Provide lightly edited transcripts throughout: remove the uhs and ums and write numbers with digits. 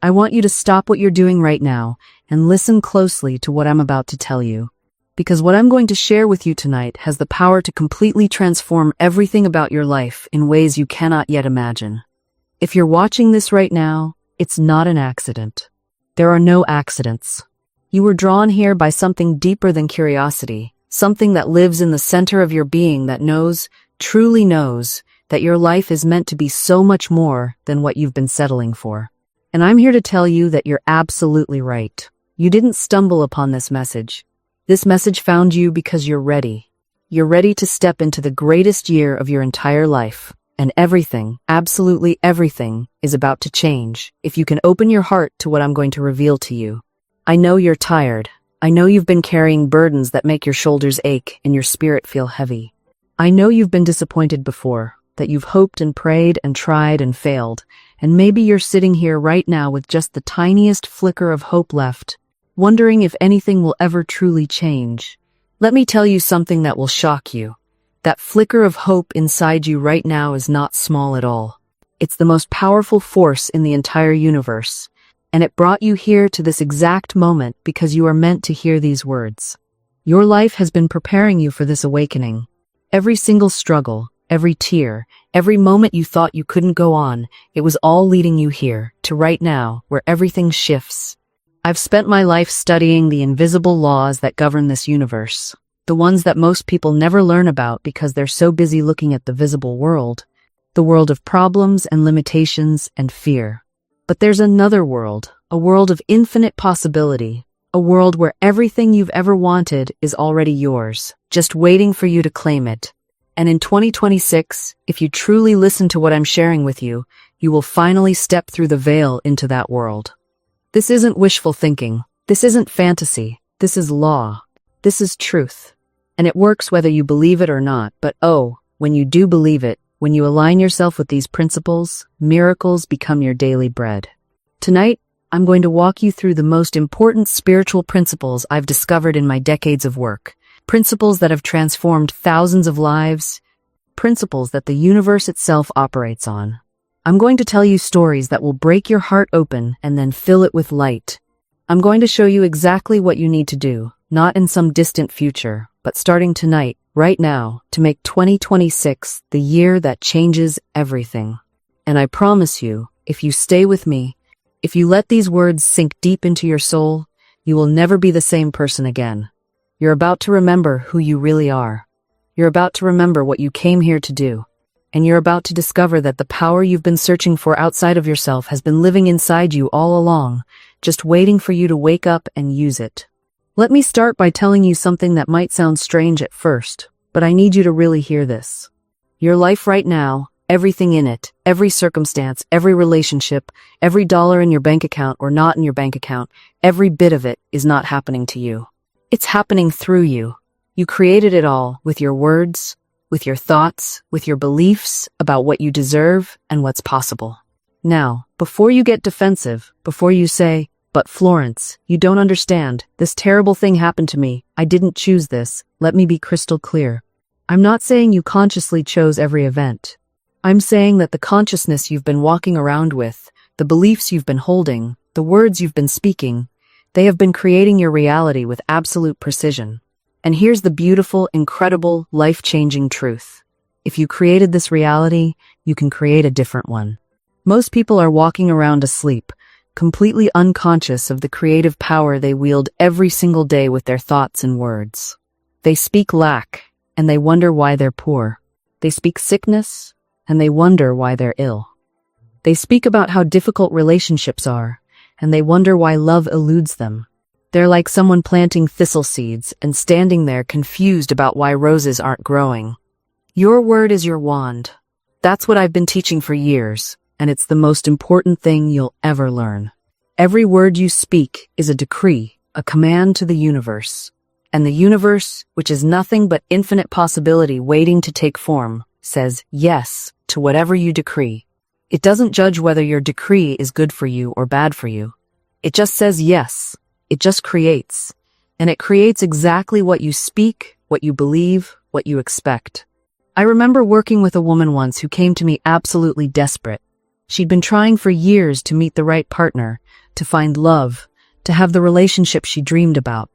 I want you to stop what you're doing right now and listen closely to what I'm about to tell you. Because what I'm going to share with you tonight has the power to completely transform everything about your life in ways you cannot yet imagine. If you're watching this right now, it's not an accident. There are no accidents. You were drawn here by something deeper than curiosity, something that lives in the center of your being that knows, truly knows, that your life is meant to be so much more than what you've been settling for. And I'm here to tell you that you're absolutely right. You didn't stumble upon this message. This message found you because you're ready. You're ready to step into the greatest year of your entire life. And everything, absolutely everything, is about to change if you can open your heart to what I'm going to reveal to you. I know you're tired. I know you've been carrying burdens that make your shoulders ache and your spirit feel heavy. I know you've been disappointed before, that you've hoped and prayed and tried and failed, and maybe you're sitting here right now with just the tiniest flicker of hope left, wondering if anything will ever truly change. Let me tell you something that will shock you. That flicker of hope inside you right now is not small at all. It's the most powerful force in the entire universe, and it brought you here to this exact moment because you are meant to hear these words. Your life has been preparing you for this awakening. Every single struggle, every tear, every moment you thought you couldn't go on, it was all leading you here, to right now, where everything shifts. I've spent my life studying the invisible laws that govern this universe. The ones that most people never learn about because they're so busy looking at the visible world. The world of problems and limitations and fear. But there's another world, a world of infinite possibility, a world where everything you've ever wanted is already yours, just waiting for you to claim it. And in 2026, if you truly listen to what I'm sharing with you, you will finally step through the veil into that world. This isn't wishful thinking. This isn't fantasy. This is law. This is truth. And it works whether you believe it or not, but when you do believe it, when you align yourself with these principles, miracles become your daily bread. Tonight, I'm going to walk you through the most important spiritual principles I've discovered in my decades of work. Principles that have transformed thousands of lives. Principles that the universe itself operates on. I'm going to tell you stories that will break your heart open and then fill it with light. I'm going to show you exactly what you need to do, not in some distant future, but starting tonight, right now, to make 2026 the year that changes everything. And I promise you, if you stay with me, if you let these words sink deep into your soul, you will never be the same person again. You're about to remember who you really are. You're about to remember what you came here to do. And you're about to discover that the power you've been searching for outside of yourself has been living inside you all along, just waiting for you to wake up and use it. Let me start by telling you something that might sound strange at first, but I need you to really hear this. Your life right now, everything in it, every circumstance, every relationship, every dollar in your bank account or not in your bank account, every bit of it is not happening to you. It's happening through you. You created it all with your words, with your thoughts, with your beliefs about what you deserve and what's possible. Now, before you get defensive, before you say, "But Florence, you don't understand. This terrible thing happened to me. I didn't choose this," let me be crystal clear. I'm not saying you consciously chose every event. I'm saying that the consciousness you've been walking around with, the beliefs you've been holding, the words you've been speaking, they have been creating your reality with absolute precision. And here's the beautiful, incredible, life-changing truth. If you created this reality, you can create a different one. Most people are walking around asleep, completely unconscious of the creative power they wield every single day with their thoughts and words. They speak lack, and they wonder why they're poor. They speak sickness, and they wonder why they're ill. They speak about how difficult relationships are, and they wonder why love eludes them. They're like someone planting thistle seeds and standing there confused about why roses aren't growing. Your word is your wand. That's what I've been teaching for years, and it's the most important thing you'll ever learn. Every word you speak is a decree, a command to the universe. And the universe, which is nothing but infinite possibility waiting to take form, says yes to whatever you decree. It doesn't judge whether your decree is good for you or bad for you. It just says yes. It just creates. And it creates exactly what you speak, what you believe, what you expect. I remember working with a woman once who came to me absolutely desperate. She'd been trying for years to meet the right partner, to find love, to have the relationship she dreamed about.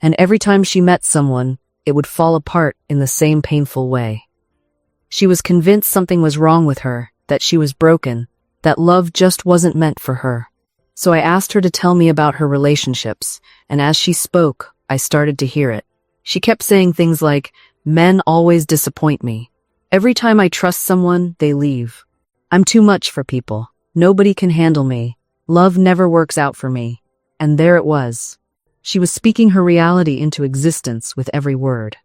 And every time she met someone, it would fall apart in the same painful way. She was convinced something was wrong with her, that she was broken, that love just wasn't meant for her. So I asked her to tell me about her relationships, and as she spoke, I started to hear it. She kept saying things like, "Men always disappoint me. Every time I trust someone, they leave. I'm too much for people. Nobody can handle me. Love never works out for me." And there it was. She was speaking her reality into existence with every word.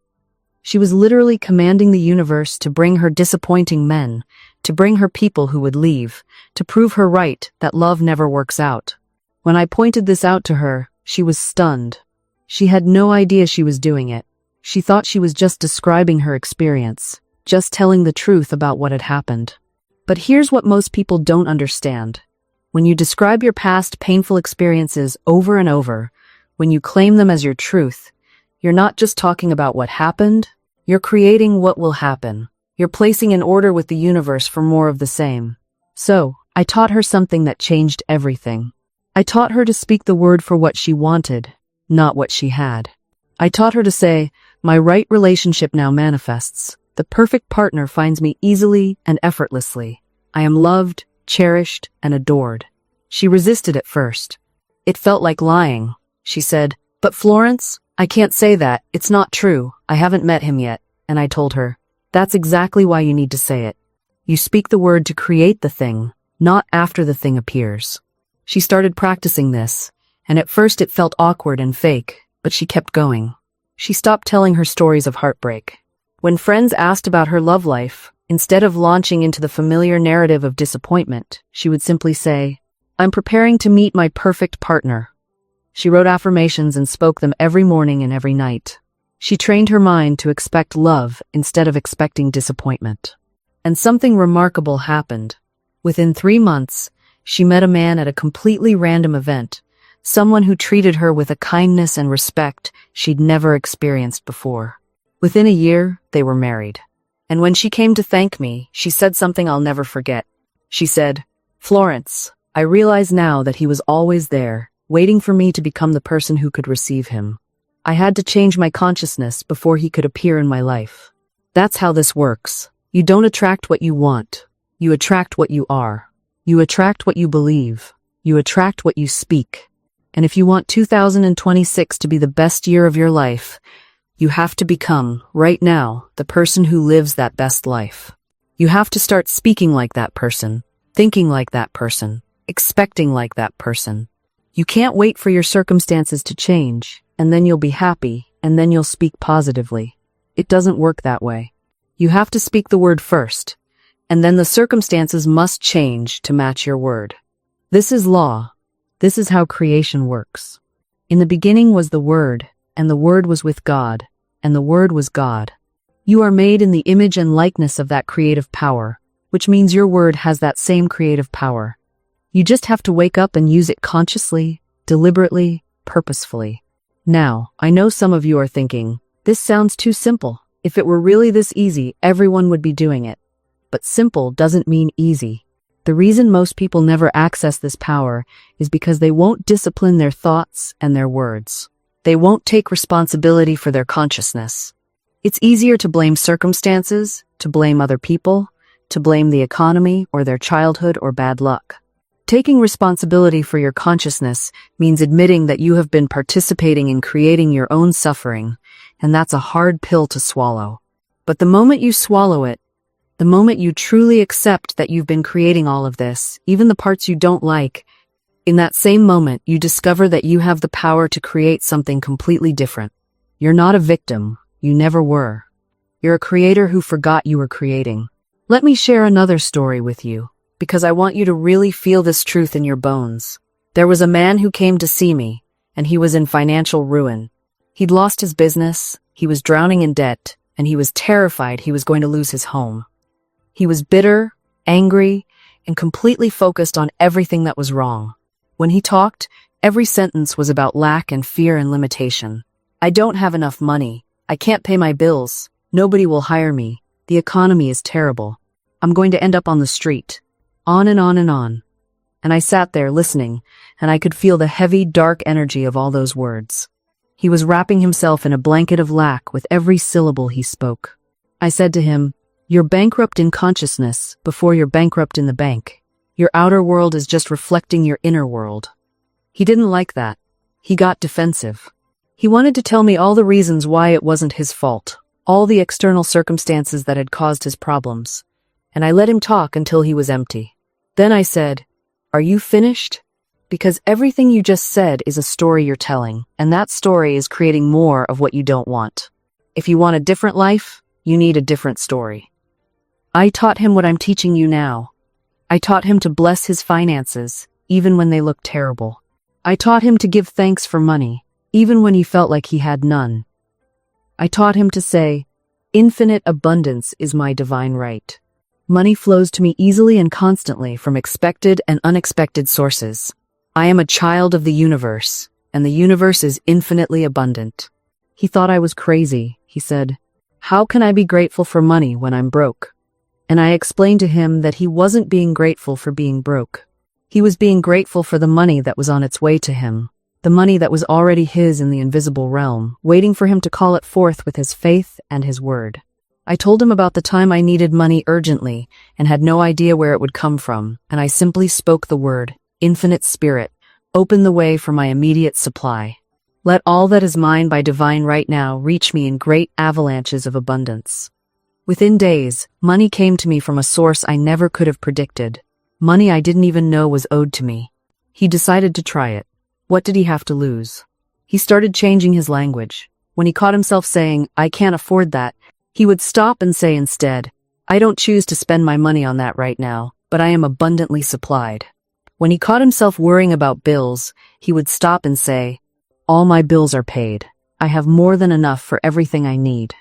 She was literally commanding the universe to bring her disappointing men, to bring her people who would leave, to prove her right that love never works out. When I pointed this out to her, she was stunned. She had no idea she was doing it. She thought she was just describing her experience, just telling the truth about what had happened. But here's what most people don't understand. When you describe your past painful experiences over and over, when you claim them as your truth, you're not just talking about what happened, you're creating what will happen. You're placing an order with the universe for more of the same. So, I taught her something that changed everything. I taught her to speak the word for what she wanted, not what she had. I taught her to say, "My right relationship now manifests. The perfect partner finds me easily and effortlessly. I am loved, cherished, and adored." She resisted at first. It felt like lying. She said, "But Florence, I can't say that. It's not true. I haven't met him yet." And I told her, "That's exactly why you need to say it. You speak the word to create the thing, not after the thing appears." She started practicing this, and at first it felt awkward and fake, but she kept going. She stopped telling her stories of heartbreak. When friends asked about her love life, instead of launching into the familiar narrative of disappointment, she would simply say, "I'm preparing to meet my perfect partner." She wrote affirmations and spoke them every morning and every night. She trained her mind to expect love instead of expecting disappointment. And something remarkable happened. Within 3 months, she met a man at a completely random event, someone who treated her with a kindness and respect she'd never experienced before. Within a year, they were married. And when she came to thank me, she said something I'll never forget. She said, "Florence, I realize now that he was always there, waiting for me to become the person who could receive him. I had to change my consciousness before he could appear in my life." That's how this works. You don't attract what you want. You attract what you are. You attract what you believe. You attract what you speak. And if you want 2026 to be the best year of your life, you have to become, right now, the person who lives that best life. You have to start speaking like that person, thinking like that person, expecting like that person. You can't wait for your circumstances to change, and then you'll be happy, and then you'll speak positively. It doesn't work that way. You have to speak the word first, and then the circumstances must change to match your word. This is law. This is how creation works. In the beginning was the Word, and the Word was with God, and the Word was God. You are made in the image and likeness of that creative power, which means your word has that same creative power. You just have to wake up and use it consciously, deliberately, purposefully. Now, I know some of you are thinking, this sounds too simple. If it were really this easy, everyone would be doing it. But simple doesn't mean easy. The reason most people never access this power is because they won't discipline their thoughts and their words. They won't take responsibility for their consciousness. It's easier to blame circumstances, to blame other people, to blame the economy or their childhood or bad luck. Taking responsibility for your consciousness means admitting that you have been participating in creating your own suffering, and that's a hard pill to swallow. But the moment you swallow it, the moment you truly accept that you've been creating all of this, even the parts you don't like, in that same moment you discover that you have the power to create something completely different. You're not a victim. You never were. You're a creator who forgot you were creating. Let me share another story with you, because I want you to really feel this truth in your bones. There was a man who came to see me, and he was in financial ruin. He'd lost his business, he was drowning in debt, and he was terrified he was going to lose his home. He was bitter, angry, and completely focused on everything that was wrong. When he talked, every sentence was about lack and fear and limitation. I don't have enough money. I can't pay my bills. Nobody will hire me. The economy is terrible. I'm going to end up on the street. On and on and on. And I sat there listening, and I could feel the heavy, dark energy of all those words. He was wrapping himself in a blanket of lack with every syllable he spoke. I said to him, "You're bankrupt in consciousness before you're bankrupt in the bank. Your outer world is just reflecting your inner world." He didn't like that. He got defensive. He wanted to tell me all the reasons why it wasn't his fault, all the external circumstances that had caused his problems. And I let him talk until he was empty. Then I said, "Are you finished? Because everything you just said is a story you're telling, and that story is creating more of what you don't want. If you want a different life, you need a different story." I taught him what I'm teaching you now. I taught him to bless his finances, even when they looked terrible. I taught him to give thanks for money, even when he felt like he had none. I taught him to say, "Infinite abundance is my divine right. Money flows to me easily and constantly from expected and unexpected sources. I am a child of the universe, and the universe is infinitely abundant." He thought I was crazy. He said, "How can I be grateful for money when I'm broke?" And I explained to him that he wasn't being grateful for being broke. He was being grateful for the money that was on its way to him, the money that was already his in the invisible realm, waiting for him to call it forth with his faith and his word. I told him about the time I needed money urgently and had no idea where it would come from, and I simply spoke the word, "Infinite Spirit, open the way for my immediate supply. Let all that is mine by divine right now reach me in great avalanches of abundance." Within days, money came to me from a source I never could have predicted. Money I didn't even know was owed to me. He decided to try it. What did he have to lose? He started changing his language. When he caught himself saying, "I can't afford that," he would stop and say instead, "I don't choose to spend my money on that right now, but I am abundantly supplied." When he caught himself worrying about bills, he would stop and say, "All my bills are paid. I have more than enough for everything I need."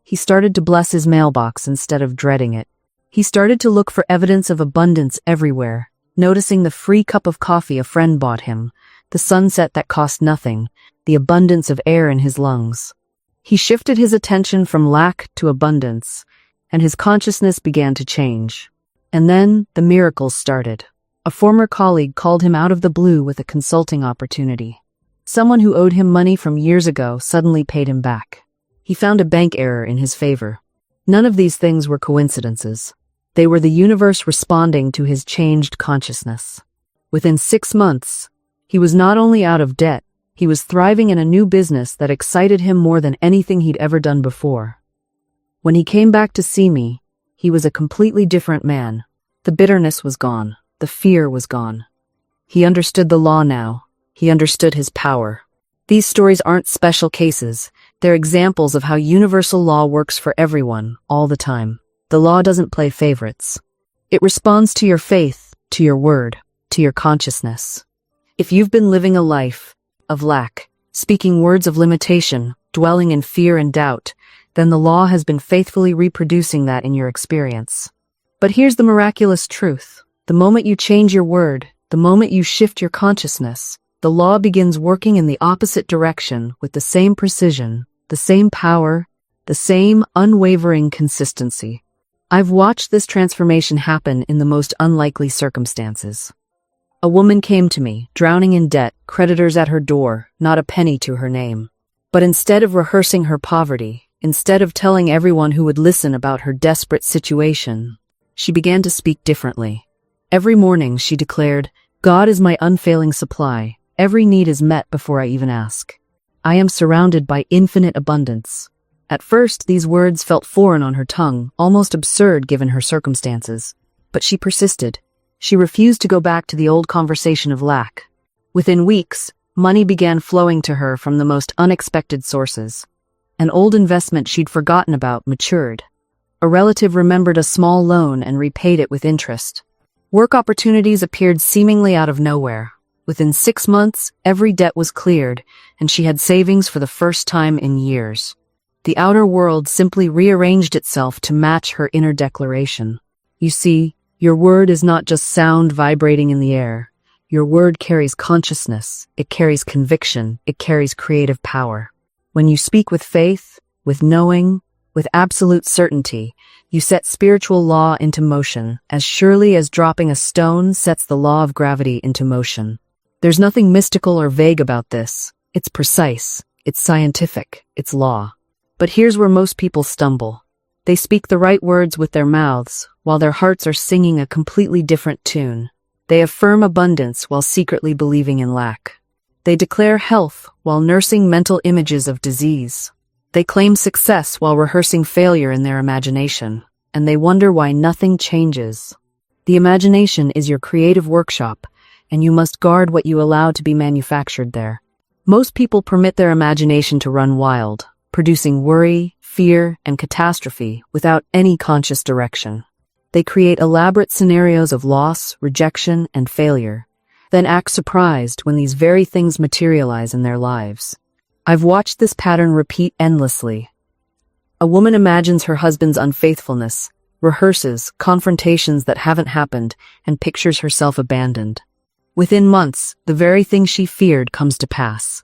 He started to bless his mailbox instead of dreading it. He started to look for evidence of abundance everywhere, noticing the free cup of coffee a friend bought him, the sunset that cost nothing, the abundance of air in his lungs. He shifted his attention from lack to abundance, and his consciousness began to change. And then the miracles started. A former colleague called him out of the blue with a consulting opportunity. Someone who owed him money from years ago suddenly paid him back. He found a bank error in his favor. None of these things were coincidences. They were the universe responding to his changed consciousness. Within 6 months, he was not only out of debt, he was thriving in a new business that excited him more than anything he'd ever done before. When he came back to see me, he was a completely different man. The bitterness was gone. The fear was gone. He understood the law now. He understood his power. These stories aren't special cases. They're examples of how universal law works for everyone, all the time. The law doesn't play favorites. It responds to your faith, to your word, to your consciousness. If you've been living a life of lack, speaking words of limitation, dwelling in fear and doubt, then the law has been faithfully reproducing that in your experience. But here's the miraculous truth. The moment you change your word, the moment you shift your consciousness, the law begins working in the opposite direction with the same precision, the same power, the same unwavering consistency. I've watched this transformation happen in the most unlikely circumstances. A woman came to me, drowning in debt, creditors at her door, not a penny to her name. But instead of rehearsing her poverty, instead of telling everyone who would listen about her desperate situation, she began to speak differently. Every morning, she declared, "God is my unfailing supply. Every need is met before I even ask. I am surrounded by infinite abundance." At first, these words felt foreign on her tongue, almost absurd given her circumstances. But she persisted. She refused to go back to the old conversation of lack. Within weeks, money began flowing to her from the most unexpected sources. An old investment she'd forgotten about matured. A relative remembered a small loan and repaid it with interest. Work opportunities appeared seemingly out of nowhere. Within 6 months, every debt was cleared, and she had savings for the first time in years. The outer world simply rearranged itself to match her inner declaration. You see, your word is not just sound vibrating in the air. Your word carries consciousness, it carries conviction, it carries creative power. When you speak with faith, with knowing, With absolute certainty, you set spiritual law into motion, as surely as dropping a stone sets the law of gravity into motion. There's nothing mystical or vague about this. It's precise, it's scientific, it's law. But here's where most people stumble. They speak the right words with their mouths, while their hearts are singing a completely different tune. They affirm abundance while secretly believing in lack. They declare health while nursing mental images of disease. They claim success while rehearsing failure in their imagination, and they wonder why nothing changes. The imagination is your creative workshop, and you must guard what you allow to be manufactured there. Most people permit their imagination to run wild, producing worry, fear, and catastrophe without any conscious direction. They create elaborate scenarios of loss, rejection, and failure, then act surprised when these very things materialize in their lives. I've watched this pattern repeat endlessly. A woman imagines her husband's unfaithfulness, rehearses confrontations that haven't happened, and pictures herself abandoned. Within months, the very thing she feared comes to pass.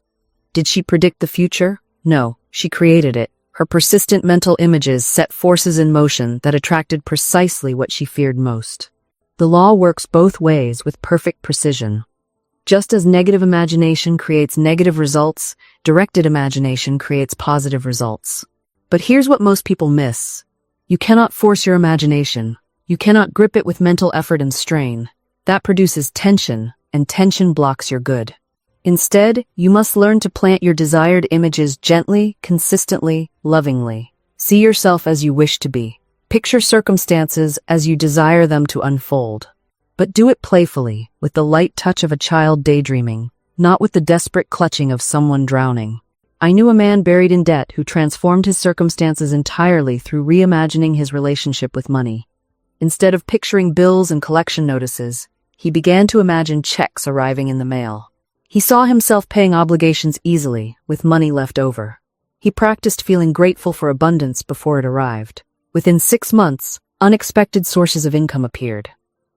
Did she predict the future? No, she created it. Her persistent mental images set forces in motion that attracted precisely what she feared most. The law works both ways with perfect precision. Just as negative imagination creates negative results, directed imagination creates positive results. But here's what most people miss. You cannot force your imagination. You cannot grip it with mental effort and strain. That produces tension, and tension blocks your good. Instead, you must learn to plant your desired images gently, consistently, lovingly. See yourself as you wish to be. Picture circumstances as you desire them to unfold. But do it playfully, with the light touch of a child daydreaming, not with the desperate clutching of someone drowning. I knew a man buried in debt who transformed his circumstances entirely through reimagining his relationship with money. Instead of picturing bills and collection notices, he began to imagine checks arriving in the mail. He saw himself paying obligations easily, with money left over. He practiced feeling grateful for abundance before it arrived. Within 6 months, unexpected sources of income appeared.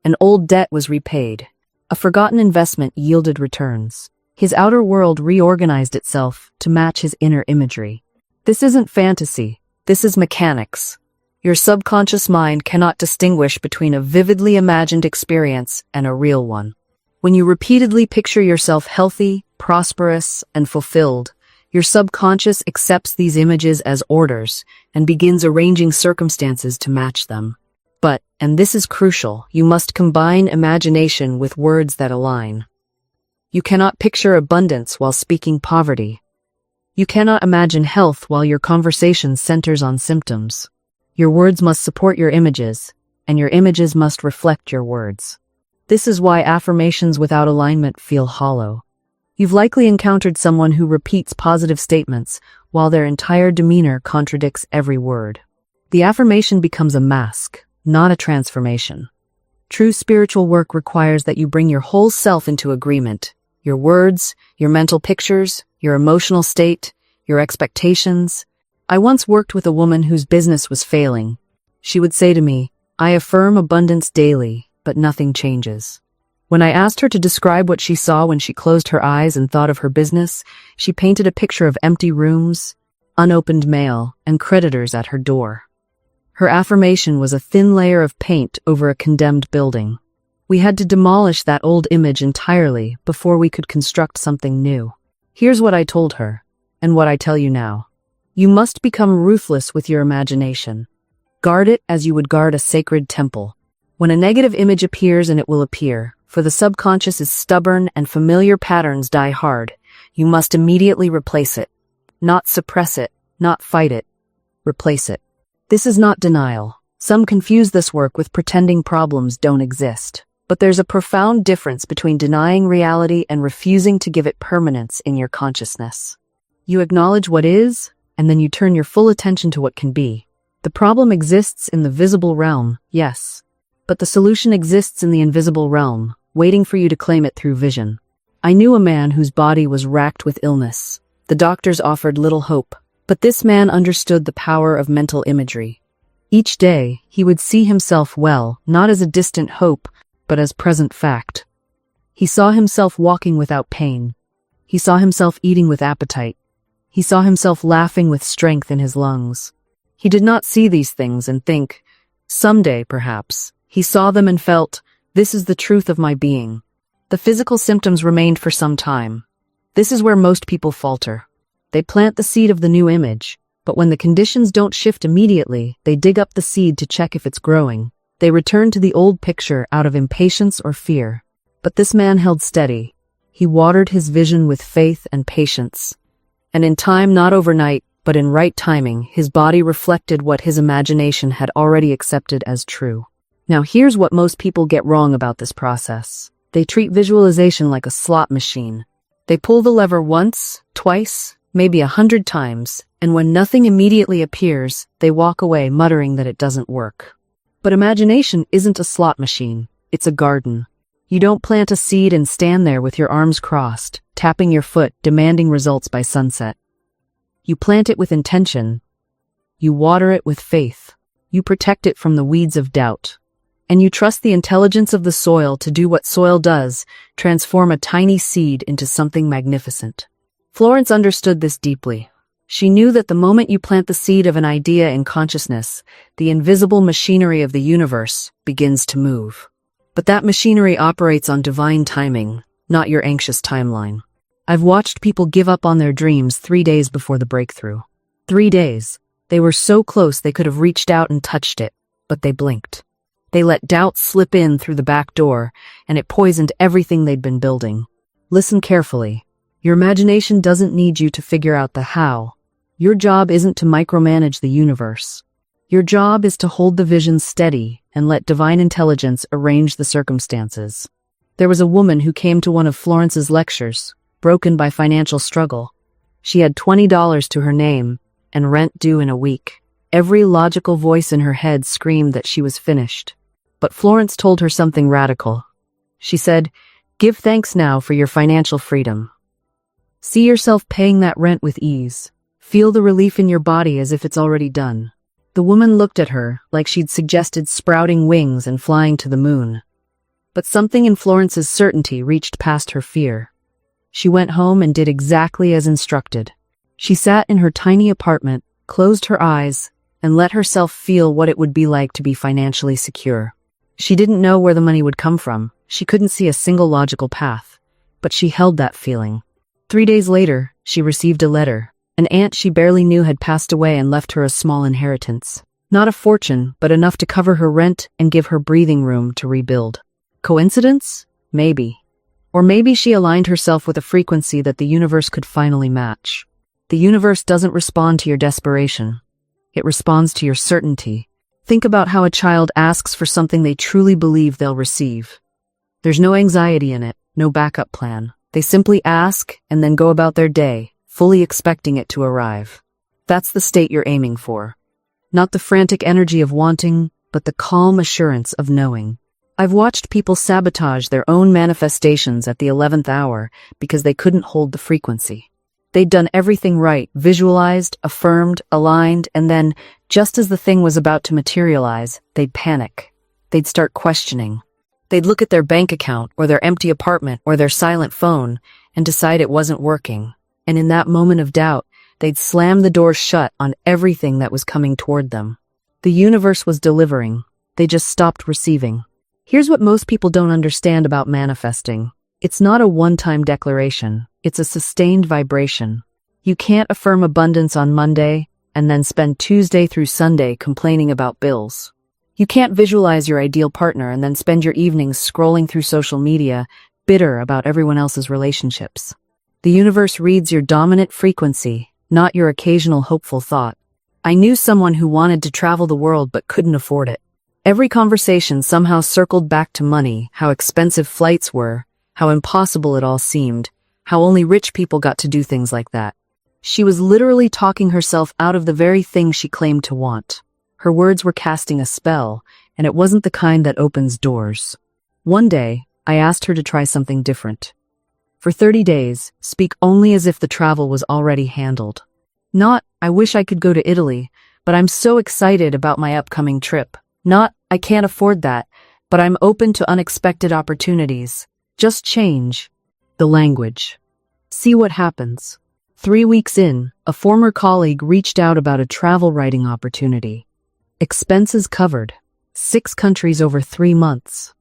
An old debt was repaid. A forgotten investment yielded returns. His outer world reorganized itself to match his inner imagery. This isn't fantasy. This is mechanics. Your subconscious mind cannot distinguish between a vividly imagined experience and a real one. When you repeatedly picture yourself healthy, prosperous, and fulfilled, your subconscious accepts these images as orders and begins arranging circumstances to match them. But, and this is crucial, you must combine imagination with words that align. You cannot picture abundance while speaking poverty. You cannot imagine health while your conversation centers on symptoms. Your words must support your images, and your images must reflect your words. This is why affirmations without alignment feel hollow. You've likely encountered someone who repeats positive statements while their entire demeanor contradicts every word. The affirmation becomes a mask, not a transformation. True spiritual work requires that you bring your whole self into agreement. Your words, your mental pictures, your emotional state, your expectations. I once worked with a woman whose business was failing. She would say to me, "I affirm abundance daily, but nothing changes." When I asked her to describe what she saw when she closed her eyes and thought of her business, she painted a picture of empty rooms, unopened mail, and creditors at her door. Her affirmation was a thin layer of paint over a condemned building. We had to demolish that old image entirely before we could construct something new. Here's what I told her, and what I tell you now. You must become ruthless with your imagination. Guard it as you would guard a sacred temple. When a negative image appears, and it will appear, for the subconscious is stubborn and familiar patterns die hard, you must immediately replace it. Not suppress it, not fight it. Replace it. This is not denial. Some confuse this work with pretending problems don't exist. But there's a profound difference between denying reality and refusing to give it permanence in your consciousness. You acknowledge what is, and then you turn your full attention to what can be. The problem exists in the visible realm, yes, but the solution exists in the invisible realm, waiting for you to claim it through vision. I knew a man whose body was racked with illness. The doctors offered little hope, but this man understood the power of mental imagery. Each day, he would see himself well, not as a distant hope, but as present fact. He saw himself walking without pain. He saw himself eating with appetite. He saw himself laughing with strength in his lungs. He did not see these things and think, someday, perhaps. He saw them and felt, this is the truth of my being. The physical symptoms remained for some time. This is where most people falter. They plant the seed of the new image, but when the conditions don't shift immediately, they dig up the seed to check if it's growing. They return to the old picture out of impatience or fear. But this man held steady. He watered his vision with faith and patience. And in time, not overnight, but in right timing, his body reflected what his imagination had already accepted as true. Now here's what most people get wrong about this process. They treat visualization like a slot machine. They pull the lever once, twice, maybe 100 times, and when nothing immediately appears, they walk away muttering that it doesn't work. But imagination isn't a slot machine. It's a garden. You don't plant a seed and stand there with your arms crossed, tapping your foot, demanding results by sunset. You plant it with intention. You water it with faith. You protect it from the weeds of doubt. And you trust the intelligence of the soil to do what soil does, transform a tiny seed into something magnificent. Florence understood this deeply. She knew that the moment you plant the seed of an idea in consciousness, the invisible machinery of the universe begins to move. But that machinery operates on divine timing, not your anxious timeline. I've watched people give up on their dreams 3 days before the breakthrough. 3 days. They were so close they could have reached out and touched it, but they blinked. They let doubt slip in through the back door, and it poisoned everything they'd been building. Listen carefully. Your imagination doesn't need you to figure out the how. Your job isn't to micromanage the universe. Your job is to hold the vision steady and let divine intelligence arrange the circumstances. There was a woman who came to one of Florence's lectures, broken by financial struggle. She had $20 to her name and rent due in a week. Every logical voice in her head screamed that she was finished. But Florence told her something radical. She said, "Give thanks now for your financial freedom. See yourself paying that rent with ease. Feel the relief in your body as if it's already done." The woman looked at her like she'd suggested sprouting wings and flying to the moon. But something in Florence's certainty reached past her fear. She went home and did exactly as instructed. She sat in her tiny apartment, closed her eyes, and let herself feel what it would be like to be financially secure. She didn't know where the money would come from. She couldn't see a single logical path. But she held that feeling. 3 days later, she received a letter. An aunt she barely knew had passed away and left her a small inheritance. Not a fortune, but enough to cover her rent and give her breathing room to rebuild. Coincidence? Maybe. Or maybe she aligned herself with a frequency that the universe could finally match. The universe doesn't respond to your desperation. It responds to your certainty. Think about how a child asks for something they truly believe they'll receive. There's no anxiety in it, no backup plan. They simply ask and then go about their day, fully expecting it to arrive. That's the state you're aiming for. Not the frantic energy of wanting, but the calm assurance of knowing. I've watched people sabotage their own manifestations at the 11th hour because they couldn't hold the frequency. They'd done everything right, visualized, affirmed, aligned, and then, just as the thing was about to materialize, they'd panic. They'd start questioning. They'd look at their bank account, or their empty apartment, or their silent phone, and decide it wasn't working. And in that moment of doubt, they'd slam the door shut on everything that was coming toward them. The universe was delivering. They just stopped receiving. Here's what most people don't understand about manifesting. It's not a one-time declaration. It's a sustained vibration. You can't affirm abundance on Monday and then spend Tuesday through Sunday complaining about bills. You can't visualize your ideal partner and then spend your evenings scrolling through social media, bitter about everyone else's relationships. The universe reads your dominant frequency, not your occasional hopeful thought. I knew someone who wanted to travel the world but couldn't afford it. Every conversation somehow circled back to money, how expensive flights were, how impossible it all seemed, how only rich people got to do things like that. She was literally talking herself out of the very thing she claimed to want. Her words were casting a spell, and it wasn't the kind that opens doors. One day, I asked her to try something different. For 30 days, speak only as if the travel was already handled. Not, I wish I could go to Italy, but I'm so excited about my upcoming trip. Not, I can't afford that, but I'm open to unexpected opportunities. Just change the language. See what happens. 3 weeks in, a former colleague reached out about a travel writing opportunity. Expenses covered. 6 countries over 3 months.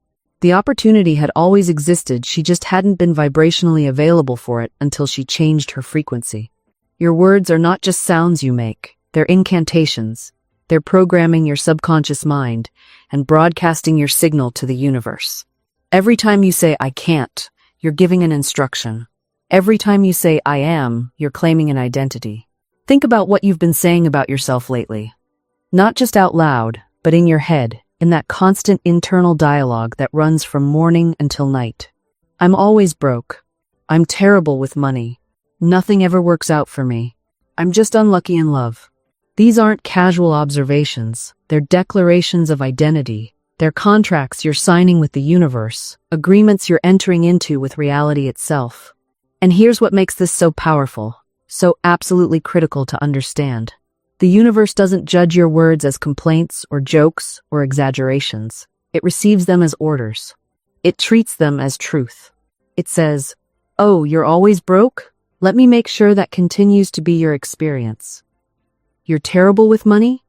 The opportunity had always existed, she just hadn't been vibrationally available for it until she changed her frequency. Your words are not just sounds you make, they're incantations. They're programming your subconscious mind and broadcasting your signal to the universe. Every time you say, I can't, you're giving an instruction. Every time you say, I am, you're claiming an identity. Think about what you've been saying about yourself lately. Not just out loud, but in your head, in that constant internal dialogue that runs from morning until night. I'm always broke. I'm terrible with money. Nothing ever works out for me. I'm just unlucky in love. These aren't casual observations. They're declarations of identity. They're contracts you're signing with the universe, agreements you're entering into with reality itself. And here's what makes this so powerful, so absolutely critical to understand. The universe doesn't judge your words as complaints or jokes or exaggerations. It receives them as orders. It treats them as truth. It says, oh, you're always broke? Let me make sure that continues to be your experience. You're terrible with money?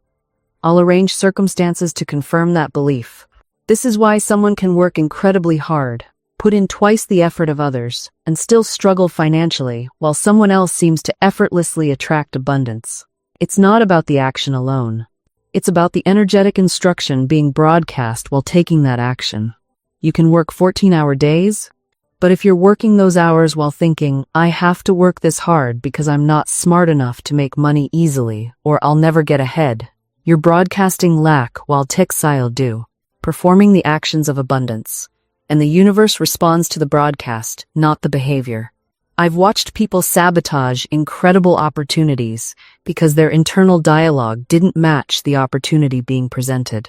I'll arrange circumstances to confirm that belief. This is why someone can work incredibly hard, put in twice the effort of others, and still struggle financially, while someone else seems to effortlessly attract abundance. It's not about the action alone. It's about the energetic instruction being broadcast while taking that action. You can work 14-hour days, but if you're working those hours while thinking, I have to work this hard because I'm not smart enough to make money easily, or I'll never get ahead, you're broadcasting lack while textile do, performing the actions of abundance. And the universe responds to the broadcast, not the behavior. I've watched people sabotage incredible opportunities because their internal dialogue didn't match the opportunity being presented.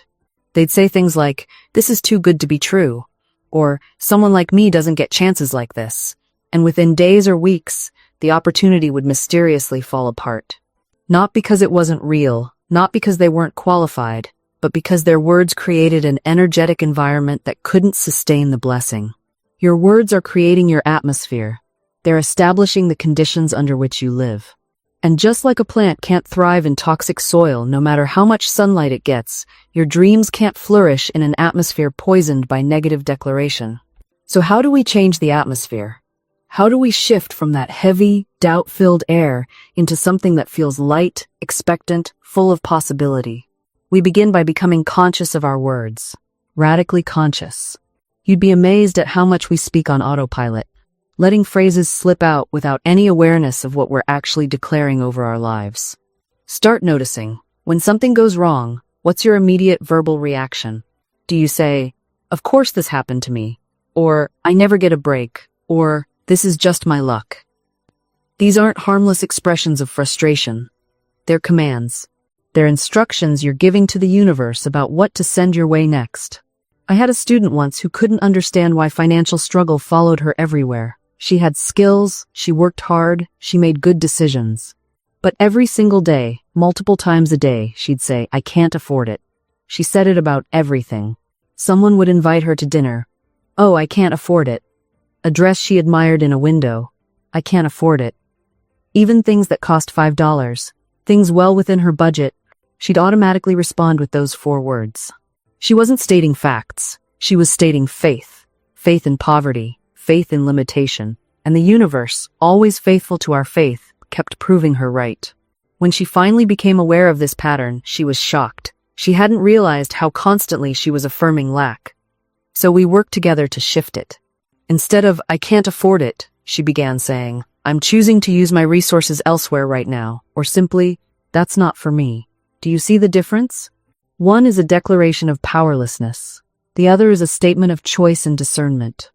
They'd say things like, this is too good to be true, or someone like me doesn't get chances like this. And within days or weeks, the opportunity would mysteriously fall apart. Not because it wasn't real, not because they weren't qualified, but because their words created an energetic environment that couldn't sustain the blessing. Your words are creating your atmosphere. They're establishing the conditions under which you live. And just like a plant can't thrive in toxic soil no matter how much sunlight it gets, your dreams can't flourish in an atmosphere poisoned by negative declaration. So how do we change the atmosphere? How do we shift from that heavy, doubt-filled air into something that feels light, expectant, full of possibility? We begin by becoming conscious of our words. Radically conscious. You'd be amazed at how much we speak on autopilot, letting phrases slip out without any awareness of what we're actually declaring over our lives. Start noticing, when something goes wrong, what's your immediate verbal reaction? Do you say, of course this happened to me, or I never get a break, or this is just my luck? These aren't harmless expressions of frustration. They're commands. They're instructions you're giving to the universe about what to send your way next. I had a student once who couldn't understand why financial struggle followed her everywhere. She had skills, she worked hard, she made good decisions. But every single day, multiple times a day, she'd say, I can't afford it. She said it about everything. Someone would invite her to dinner. Oh, I can't afford it. A dress she admired in a window. I can't afford it. Even things that cost $5, things well within her budget, she'd automatically respond with those 4 words. She wasn't stating facts. She was stating faith. Faith in poverty. Faith in limitation, and the universe, always faithful to our faith, kept proving her right. When she finally became aware of this pattern, she was shocked. She hadn't realized how constantly she was affirming lack. So we worked together to shift it. Instead of, I can't afford it, she began saying, I'm choosing to use my resources elsewhere right now, or simply, that's not for me. Do you see the difference? One is a declaration of powerlessness. The other is a statement of choice and discernment.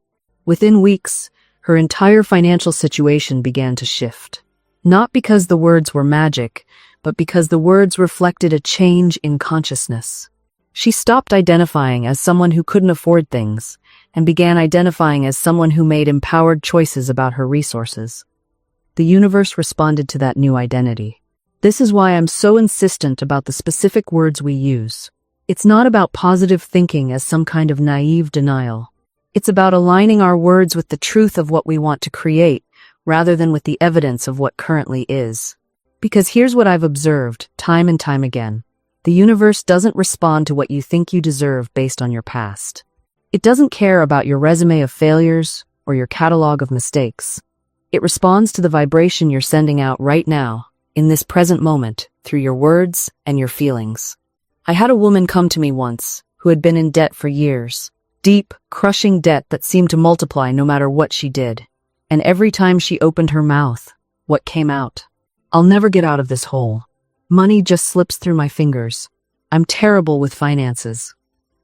Within weeks, her entire financial situation began to shift. Not because the words were magic, but because the words reflected a change in consciousness. She stopped identifying as someone who couldn't afford things, and began identifying as someone who made empowered choices about her resources. The universe responded to that new identity. This is why I'm so insistent about the specific words we use. It's not about positive thinking as some kind of naive denial. It's about aligning our words with the truth of what we want to create, rather than with the evidence of what currently is. Because here's what I've observed time and time again. The universe doesn't respond to what you think you deserve based on your past. It doesn't care about your resume of failures or your catalog of mistakes. It responds to the vibration you're sending out right now, in this present moment, through your words and your feelings. I had a woman come to me once who had been in debt for years. Deep, crushing debt that seemed to multiply no matter what she did. And every time she opened her mouth, what came out? I'll never get out of this hole. Money just slips through my fingers. I'm terrible with finances.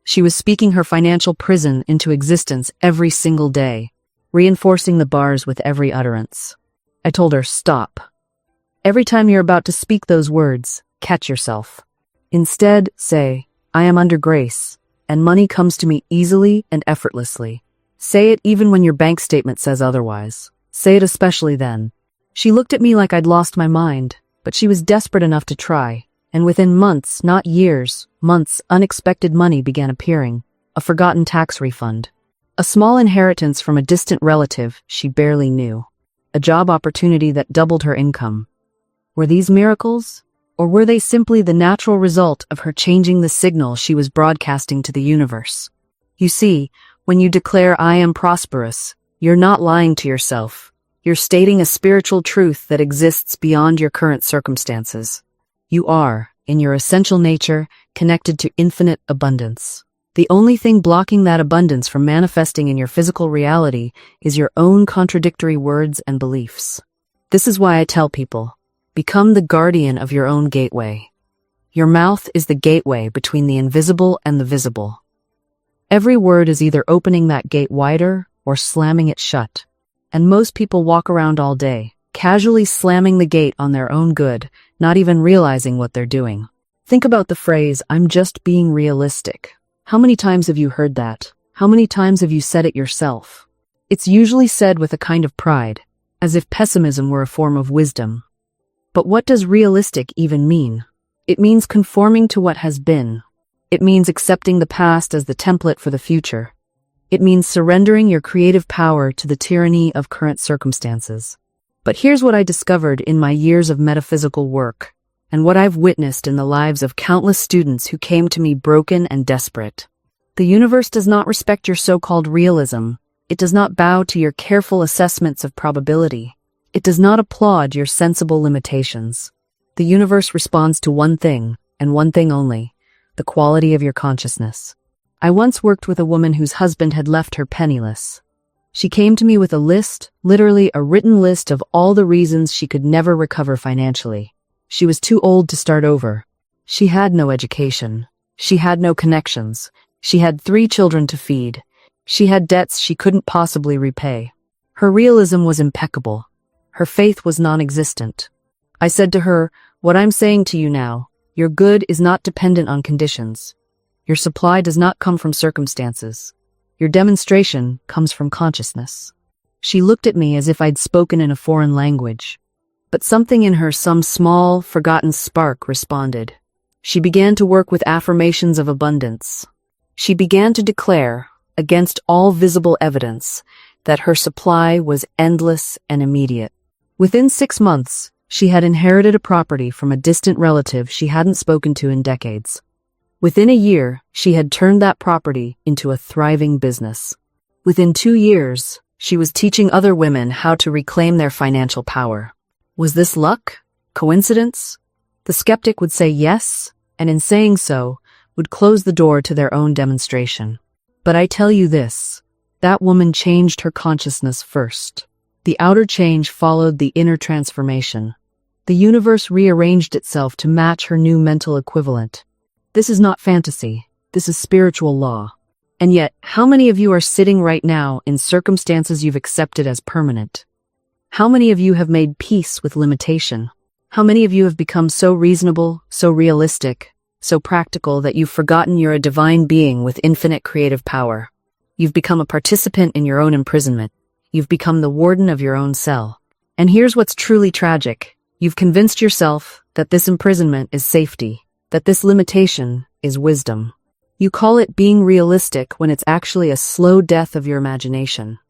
She was speaking her financial prison into existence every single day, reinforcing the bars with every utterance. I told her, stop. Every time you're about to speak those words, catch yourself. Instead, say, I am under grace, and money comes to me easily and effortlessly. Say it even when your bank statement says otherwise. Say it especially then. She looked at me like I'd lost my mind, but she was desperate enough to try, and within months, not years, months, unexpected money began appearing. A forgotten tax refund. A small inheritance from a distant relative she barely knew. A job opportunity that doubled her income. Were these miracles? Or were they simply the natural result of her changing the signal she was broadcasting to the universe? You see, when you declare I am prosperous, you're not lying to yourself. You're stating a spiritual truth that exists beyond your current circumstances. You are, in your essential nature, connected to infinite abundance. The only thing blocking that abundance from manifesting in your physical reality is your own contradictory words and beliefs. This is why I tell people, become the guardian of your own gateway. Your mouth is the gateway between the invisible and the visible. Every word is either opening that gate wider or slamming it shut. And most people walk around all day, casually slamming the gate on their own good, not even realizing what they're doing. Think about the phrase, I'm just being realistic. How many times have you heard that? How many times have you said it yourself? It's usually said with a kind of pride, as if pessimism were a form of wisdom. But what does realistic even mean? It means conforming to what has been. It means accepting the past as the template for the future. It means surrendering your creative power to the tyranny of current circumstances. But here's what I discovered in my years of metaphysical work, and what I've witnessed in the lives of countless students who came to me broken and desperate. The universe does not respect your so-called realism. It does not bow to your careful assessments of probability. It does not applaud your sensible limitations. The universe responds to one thing, and one thing only, the quality of your consciousness. I once worked with a woman whose husband had left her penniless. She came to me with a list, literally a written list of all the reasons she could never recover financially. She was too old to start over. She had no education. She had no connections. She had 3 children to feed. She had debts she couldn't possibly repay. Her realism was impeccable. Her faith was non-existent. I said to her, what I'm saying to you now, your good is not dependent on conditions. Your supply does not come from circumstances. Your demonstration comes from consciousness. She looked at me as if I'd spoken in a foreign language. But something in her, some small, forgotten spark, responded. She began to work with affirmations of abundance. She began to declare, against all visible evidence, that her supply was endless and immediate. Within 6 months, she had inherited a property from a distant relative she hadn't spoken to in decades. Within a year, she had turned that property into a thriving business. Within 2 years, she was teaching other women how to reclaim their financial power. Was this luck? Coincidence? The skeptic would say yes, and in saying so, would close the door to their own demonstration. But I tell you this, that woman changed her consciousness first. The outer change followed the inner transformation. The universe rearranged itself to match her new mental equivalent. This is not fantasy. This is spiritual law. And yet, how many of you are sitting right now in circumstances you've accepted as permanent? How many of you have made peace with limitation? How many of you have become so reasonable, so realistic, so practical that you've forgotten you're a divine being with infinite creative power? You've become a participant in your own imprisonment. You've become the warden of your own cell. And here's what's truly tragic. You've convinced yourself that this imprisonment is safety, that this limitation is wisdom. You call it being realistic when it's actually a slow death of your imagination.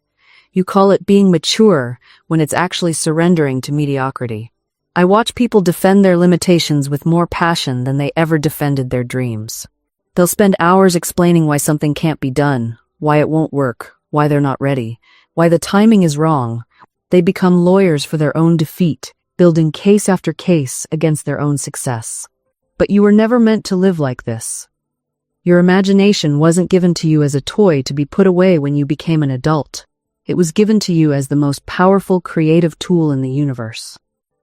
You call it being mature when it's actually surrendering to mediocrity. I watch people defend their limitations with more passion than they ever defended their dreams. They'll spend hours explaining why something can't be done, why it won't work, why they're not ready, why the timing is wrong. They become lawyers for their own defeat, building case after case against their own success. But you were never meant to live like this. Your imagination wasn't given to you as a toy to be put away when you became an adult. It was given to you as the most powerful creative tool in the universe.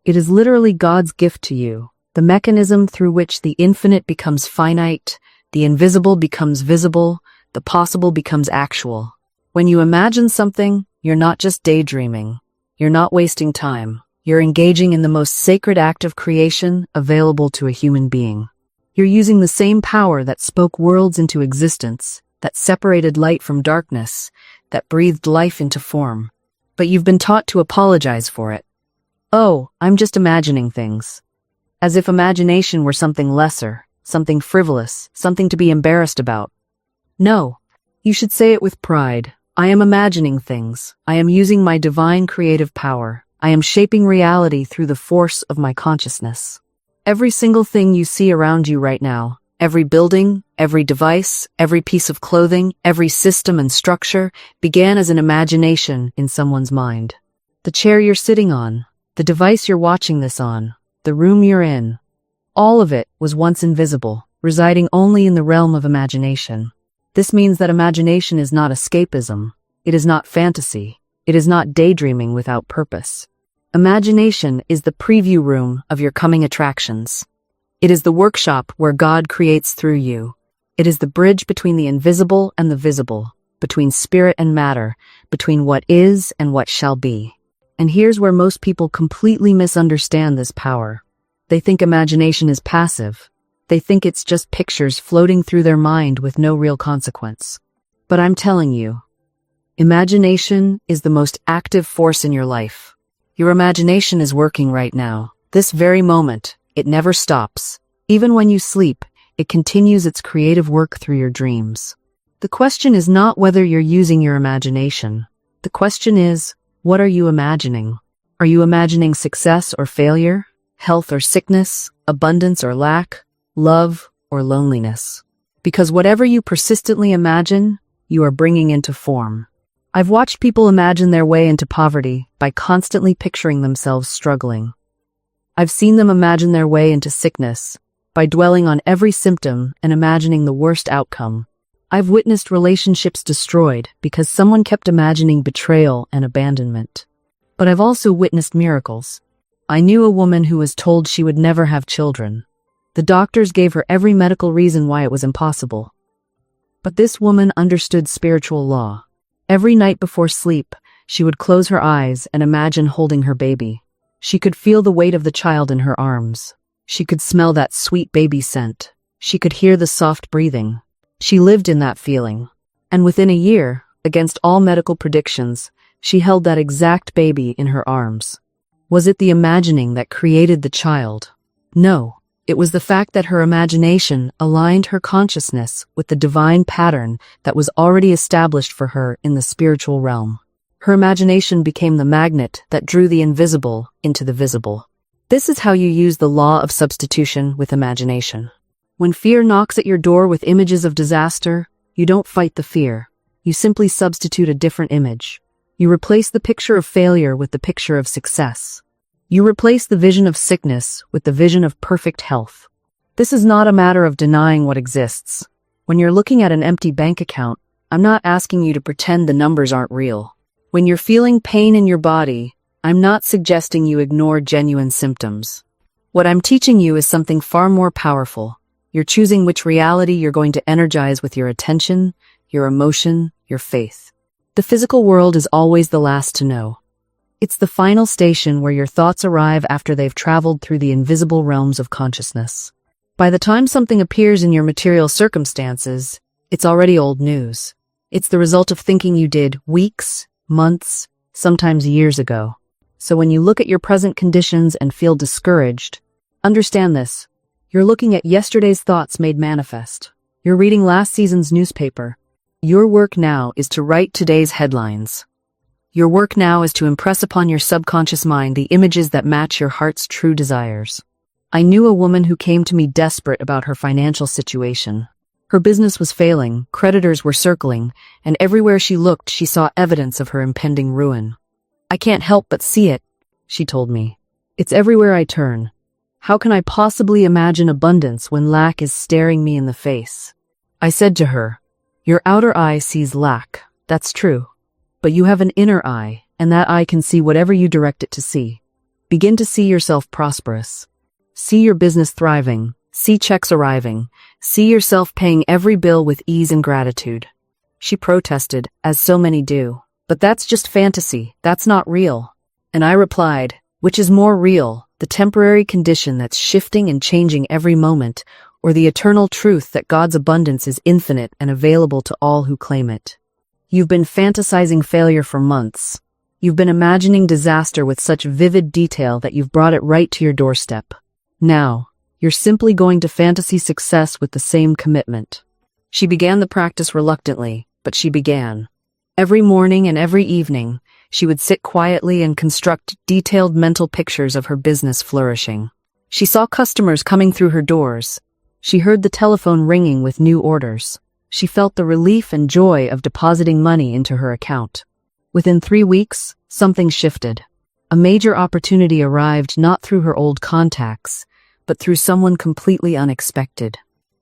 It is literally God's gift to you, the mechanism through which the infinite becomes finite, the invisible becomes visible, the possible becomes actual. When you imagine something, you're not just daydreaming. You're not wasting time. You're engaging in the most sacred act of creation available to a human being. You're using the same power that spoke worlds into existence, that separated light from darkness, that breathed life into form. But you've been taught to apologize for it. Oh, I'm just imagining things. As if imagination were something lesser, something frivolous, something to be embarrassed about. No, you should say it with pride. I am imagining things. I am using my divine creative power. I am shaping reality through the force of my consciousness. Every single thing you see around you right now, every building, every device, every piece of clothing, every system and structure began as an imagination in someone's mind. The chair you're sitting on, the device you're watching this on, the room you're in, all of it was once invisible, residing only in the realm of imagination. This means that imagination is not escapism. It is not fantasy. It is not daydreaming without purpose. Imagination is the preview room of your coming attractions. It is the workshop where God creates through you. It is the bridge between the invisible and the visible, between spirit and matter, between what is and what shall be. And here's where most people completely misunderstand this power. They think imagination is passive. They think it's just pictures floating through their mind with no real consequence. But I'm telling you, imagination is the most active force in your life. Your imagination is working right now, this very moment. It never stops. Even when you sleep, it continues its creative work through your dreams. The question is not whether you're using your imagination. The question is, what are you imagining? Are you imagining success or failure, health or sickness, abundance or lack, love or loneliness? Because whatever you persistently imagine, you are bringing into form. I've watched people imagine their way into poverty by constantly picturing themselves struggling. I've seen them imagine their way into sickness by dwelling on every symptom and imagining the worst outcome. I've witnessed relationships destroyed because someone kept imagining betrayal and abandonment. But I've also witnessed miracles. I knew a woman who was told she would never have children. The doctors gave her every medical reason why it was impossible. But this woman understood spiritual law. Every night before sleep, she would close her eyes and imagine holding her baby. She could feel the weight of the child in her arms. She could smell that sweet baby scent. She could hear the soft breathing. She lived in that feeling. And within a year, against all medical predictions, she held that exact baby in her arms. Was it the imagining that created the child? No, it was the fact that her imagination aligned her consciousness with the divine pattern that was already established for her in the spiritual realm. Her imagination became the magnet that drew the invisible into the visible. This is how you use the law of substitution with imagination. When fear knocks at your door with images of disaster, you don't fight the fear. You simply substitute a different image. You replace the picture of failure with the picture of success. You replace the vision of sickness with the vision of perfect health. This is not a matter of denying what exists. When you're looking at an empty bank account, I'm not asking you to pretend the numbers aren't real. When you're feeling pain in your body, I'm not suggesting you ignore genuine symptoms. What I'm teaching you is something far more powerful. You're choosing which reality you're going to energize with your attention, your emotion, your faith. The physical world is always the last to know. It's the final station where your thoughts arrive after they've traveled through the invisible realms of consciousness. By the time something appears in your material circumstances, it's already old news. It's the result of thinking you did weeks, months, sometimes years ago. So when you look at your present conditions and feel discouraged, understand this. You're looking at yesterday's thoughts made manifest. You're reading last season's newspaper. Your work now is to write today's headlines. Your work now is to impress upon your subconscious mind the images that match your heart's true desires. I knew a woman who came to me desperate about her financial situation. Her business was failing, creditors were circling, and everywhere she looked she saw evidence of her impending ruin. "I can't help but see it," she told me. "It's everywhere I turn. How can I possibly imagine abundance when lack is staring me in the face?" I said to her, "Your outer eye sees lack, that's true. But you have an inner eye, and that eye can see whatever you direct it to see. Begin to see yourself prosperous. See your business thriving. See checks arriving. See yourself paying every bill with ease and gratitude." She protested, as so many do. "But that's just fantasy. That's not real." And I replied, "Which is more real, the temporary condition that's shifting and changing every moment, or the eternal truth that God's abundance is infinite and available to all who claim it? You've been fantasizing failure for months. You've been imagining disaster with such vivid detail that you've brought it right to your doorstep. Now, you're simply going to fantasy success with the same commitment." She began the practice reluctantly, but she began. Every morning and every evening, she would sit quietly and construct detailed mental pictures of her business flourishing. She saw customers coming through her doors. She heard the telephone ringing with new orders. She felt the relief and joy of depositing money into her account. Within 3 weeks, something shifted. A major opportunity arrived not through her old contacts, but through someone completely unexpected.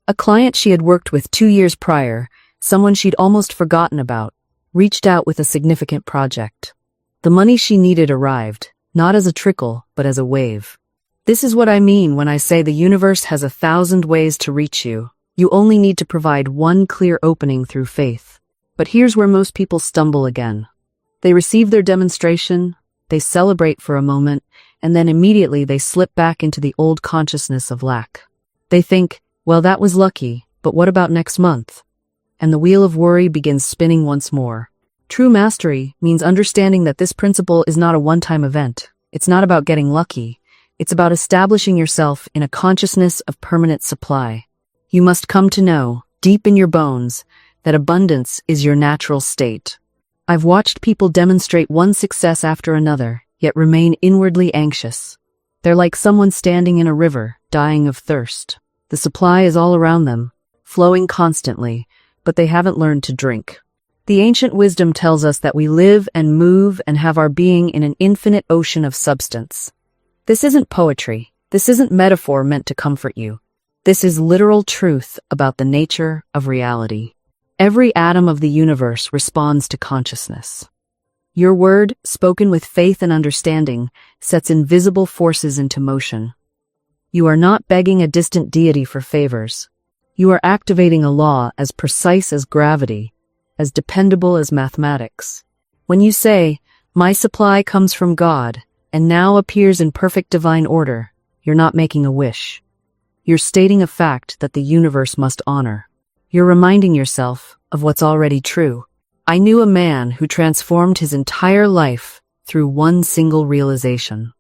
A client she had worked with 2 years prior, someone she'd almost forgotten about, reached out with a significant project. The money she needed arrived, not as a trickle, but as a wave. This is what I mean when I say the universe has 1,000 ways to reach you. You only need to provide one clear opening through faith. But here's where most people stumble again. They receive their demonstration, they celebrate for a moment, and then immediately they slip back into the old consciousness of lack. They think, well, that was lucky, but what about next month? And the wheel of worry begins spinning once more. True mastery means understanding that this principle is not a one-time event. It's not about getting lucky. It's about establishing yourself in a consciousness of permanent supply. You must come to know, deep in your bones, that abundance is your natural state. I've watched people demonstrate one success after another, yet remain inwardly anxious. They're like someone standing in a river, dying of thirst. The supply is all around them, flowing constantly, but they haven't learned to drink. The ancient wisdom tells us that we live and move and have our being in an infinite ocean of substance. This isn't poetry. This isn't metaphor meant to comfort you. This is literal truth about the nature of reality. Every atom of the universe responds to consciousness. Your word, spoken with faith and understanding, sets invisible forces into motion. You are not begging a distant deity for favors. You are activating a law as precise as gravity, as dependable as mathematics. When you say, "My supply comes from God, and now appears in perfect divine order," you're not making a wish. You're stating a fact that the universe must honor. You're reminding yourself of what's already true. I knew a man who transformed his entire life through one single realization.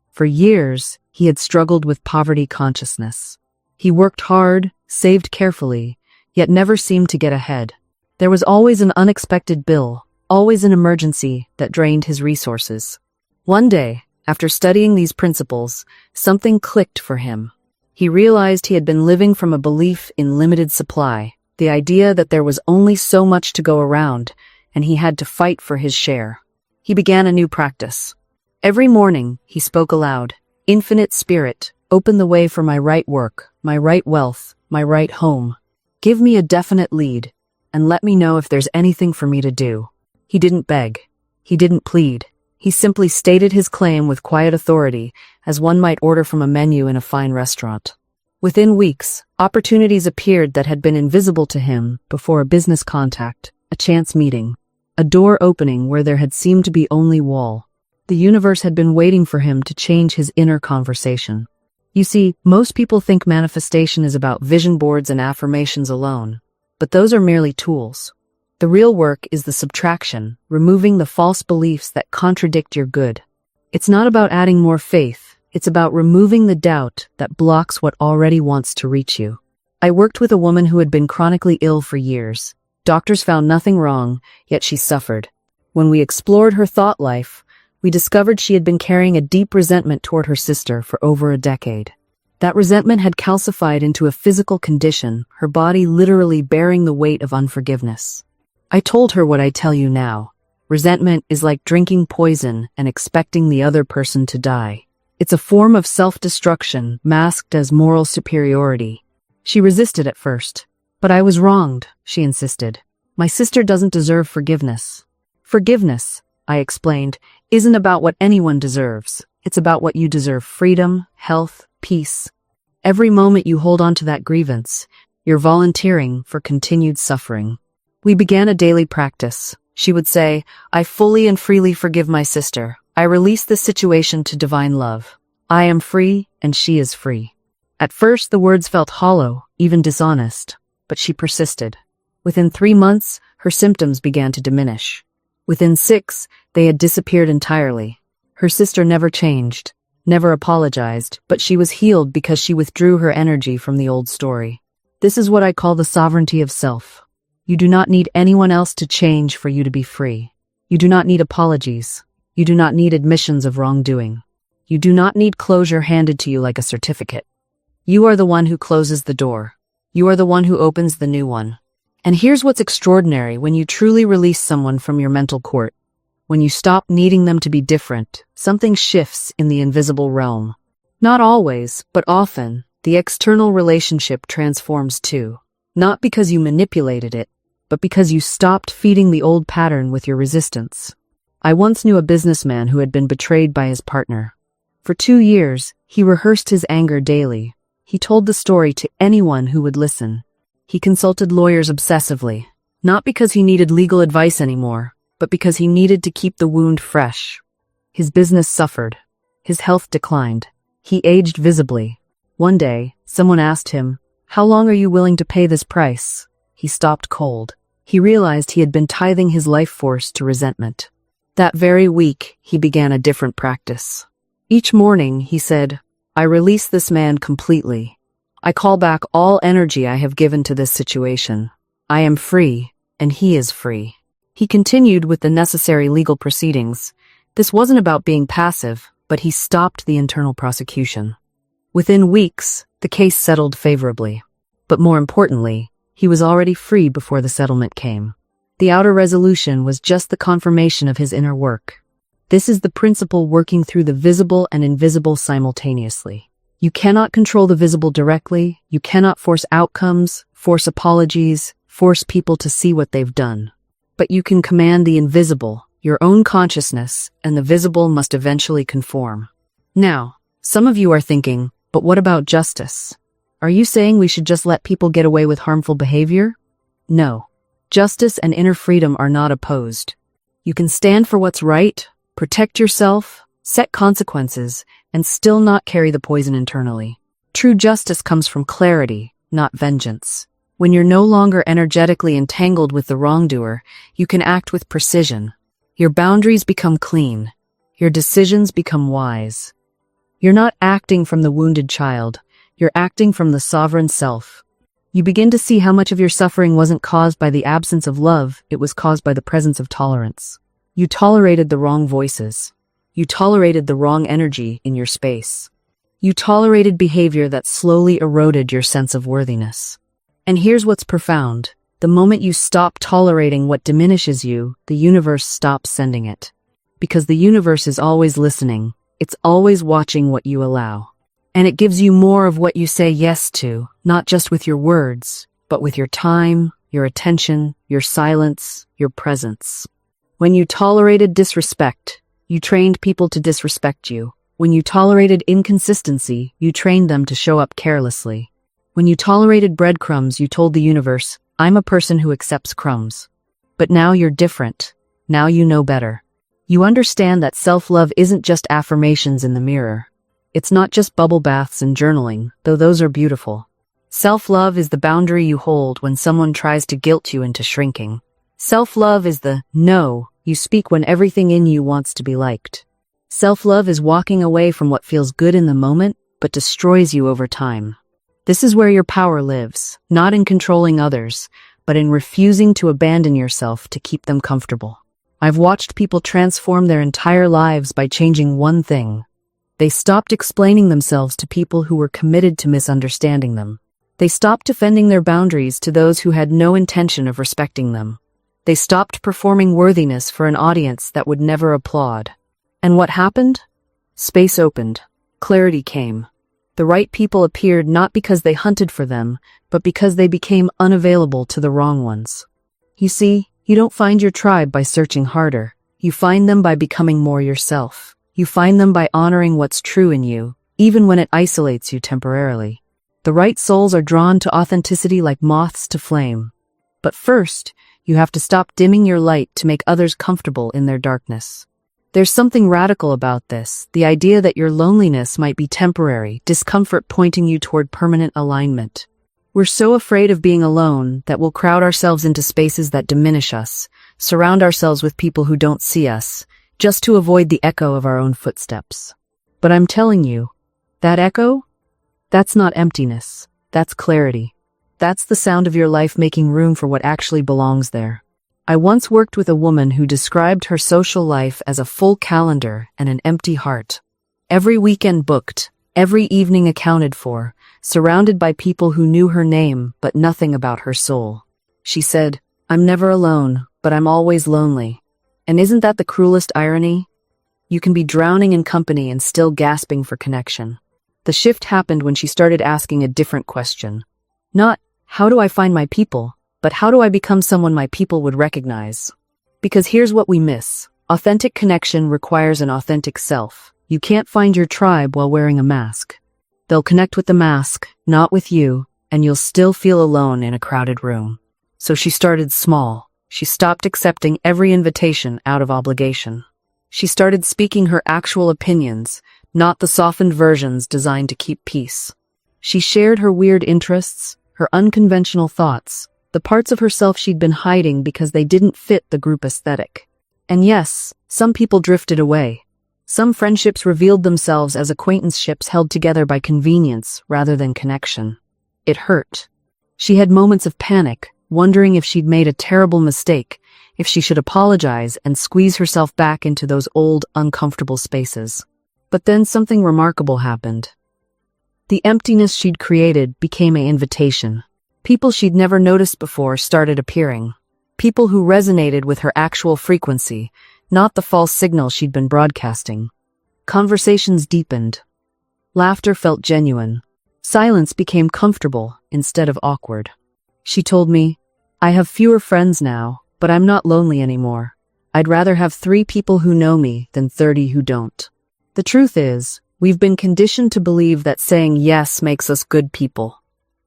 For years, he had struggled with poverty consciousness. He worked hard, saved carefully, yet never seemed to get ahead. There was always an unexpected bill, always an emergency that drained his resources. One day, after studying these principles, something clicked for him. He realized he had been living from a belief in limited supply, the idea that there was only so much to go around, and he had to fight for his share. He began a new practice. Every morning, he spoke aloud, "Infinite Spirit, open the way for my right work, my right wealth, my right home. Give me a definite lead, and let me know if there's anything for me to do." He didn't beg. He didn't plead. He simply stated his claim with quiet authority, as one might order from a menu in a fine restaurant. Within weeks, opportunities appeared that had been invisible to him before: a business contact, a chance meeting, a door opening where there had seemed to be only wall. The universe had been waiting for him to change his inner conversation. You see, most people think manifestation is about vision boards and affirmations alone, but those are merely tools. The real work is the subtraction, removing the false beliefs that contradict your good. It's not about adding more faith. It's about removing the doubt that blocks what already wants to reach you. I worked with a woman who had been chronically ill for years. Doctors found nothing wrong, yet she suffered. When we explored her thought life, we discovered she had been carrying a deep resentment toward her sister for over a decade. That resentment had calcified into a physical condition, her body literally bearing the weight of unforgiveness. I told her what I tell you now. Resentment is like drinking poison and expecting the other person to die. It's a form of self-destruction masked as moral superiority. She resisted at first. But I was wronged, she insisted. My sister doesn't deserve forgiveness. Forgiveness, I explained, isn't about what anyone deserves. It's about what you deserve: freedom, health, peace. Every moment you hold on to that grievance, you're volunteering for continued suffering. We began a daily practice. She would say, I fully and freely forgive my sister. I release this situation to divine love. I am free and she is free. At first, the words felt hollow, even dishonest, but she persisted. Within 3 months, her symptoms began to diminish. Within 6, they had disappeared entirely. Her sister never changed, never apologized, but she was healed because she withdrew her energy from the old story. This is what I call the sovereignty of self. You do not need anyone else to change for you to be free. You do not need apologies. You do not need admissions of wrongdoing. You do not need closure handed to you like a certificate. You are the one who closes the door. You are the one who opens the new one. And here's what's extraordinary: when you truly release someone from your mental court, when you stop needing them to be different, something shifts in the invisible realm. Not always, but often, the external relationship transforms too. Not because you manipulated it, but because you stopped feeding the old pattern with your resistance. I once knew a businessman who had been betrayed by his partner. For 2 years, he rehearsed his anger daily. He told the story to anyone who would listen. He consulted lawyers obsessively, not because he needed legal advice anymore, but because he needed to keep the wound fresh. His business suffered. His health declined. He aged visibly. One day, someone asked him, "How long are you willing to pay this price?" He stopped cold. He realized he had been tithing his life force to resentment. That very week, he began a different practice. Each morning, he said, I release this man completely. I call back all energy I have given to this situation. I am free, and he is free. He continued with the necessary legal proceedings. This wasn't about being passive, but he stopped the internal prosecution. Within weeks, the case settled favorably. But more importantly, he was already free before the settlement came. The outer resolution was just the confirmation of his inner work. This is the principle working through the visible and invisible simultaneously. You cannot control the visible directly. You cannot force outcomes, force apologies, force people to see what they've done. But you can command the invisible, your own consciousness, and the visible must eventually conform. Now, some of you are thinking, but what about justice? Are you saying we should just let people get away with harmful behavior? No. Justice and inner freedom are not opposed. You can stand for what's right, protect yourself, set consequences, and still not carry the poison internally. True justice comes from clarity, not vengeance. When you're no longer energetically entangled with the wrongdoer, you can act with precision. Your boundaries become clean. Your decisions become wise. You're not acting from the wounded child. You're acting from the sovereign self. You begin to see how much of your suffering wasn't caused by the absence of love, it was caused by the presence of tolerance. You tolerated the wrong voices. You tolerated the wrong energy in your space. You tolerated behavior that slowly eroded your sense of worthiness. And here's what's profound. The moment you stop tolerating what diminishes you, the universe stops sending it. Because the universe is always listening. It's always watching what you allow. And it gives you more of what you say yes to, not just with your words, but with your time, your attention, your silence, your presence. When you tolerated disrespect, you trained people to disrespect you. When you tolerated inconsistency, you trained them to show up carelessly. When you tolerated breadcrumbs, you told the universe, I'm a person who accepts crumbs. But now you're different. Now you know better. You understand that self-love isn't just affirmations in the mirror. It's not just bubble baths and journaling, though those are beautiful. Self-love is the boundary you hold when someone tries to guilt you into shrinking. Self-love is the no you speak when everything in you wants to be liked. Self-love is walking away from what feels good in the moment, but destroys you over time. This is where your power lives, not in controlling others, but in refusing to abandon yourself to keep them comfortable. I've watched people transform their entire lives by changing one thing. They stopped explaining themselves to people who were committed to misunderstanding them. They stopped defending their boundaries to those who had no intention of respecting them. They stopped performing worthiness for an audience that would never applaud. And what happened? Space opened. Clarity came. The right people appeared not because they hunted for them, but because they became unavailable to the wrong ones. You see, you don't find your tribe by searching harder. You find them by becoming more yourself. You find them by honoring what's true in you, even when it isolates you temporarily. The right souls are drawn to authenticity like moths to flame. But first, you have to stop dimming your light to make others comfortable in their darkness. There's something radical about this, the idea that your loneliness might be temporary, discomfort pointing you toward permanent alignment. We're so afraid of being alone that we'll crowd ourselves into spaces that diminish us, surround ourselves with people who don't see us, just to avoid the echo of our own footsteps. But I'm telling you, that echo? That's not emptiness. That's clarity. That's the sound of your life making room for what actually belongs there. I once worked with a woman who described her social life as a full calendar and an empty heart. Every weekend booked, every evening accounted for, surrounded by people who knew her name but nothing about her soul. She said, "I'm never alone, but I'm always lonely." And isn't that the cruelest irony? You can be drowning in company and still gasping for connection. The shift happened when she started asking a different question. Not, how do I find my people, but how do I become someone my people would recognize? Because here's what we miss. Authentic connection requires an authentic self. You can't find your tribe while wearing a mask. They'll connect with the mask, not with you, and you'll still feel alone in a crowded room. So she started small. She stopped accepting every invitation out of obligation. She started speaking her actual opinions, not the softened versions designed to keep peace. She shared her weird interests, her unconventional thoughts, the parts of herself she'd been hiding because they didn't fit the group aesthetic. And yes, some people drifted away. Some friendships revealed themselves as acquaintanceships held together by convenience rather than connection. It hurt. She had moments of panic, wondering if she'd made a terrible mistake, if she should apologize and squeeze herself back into those old, uncomfortable spaces. But then something remarkable happened. The emptiness she'd created became an invitation. People she'd never noticed before started appearing. People who resonated with her actual frequency, not the false signal she'd been broadcasting. Conversations deepened. Laughter felt genuine. Silence became comfortable instead of awkward. She told me, "I have fewer friends now, but I'm not lonely anymore. I'd rather have 3 people who know me than 30 who don't." The truth is, we've been conditioned to believe that saying yes makes us good people,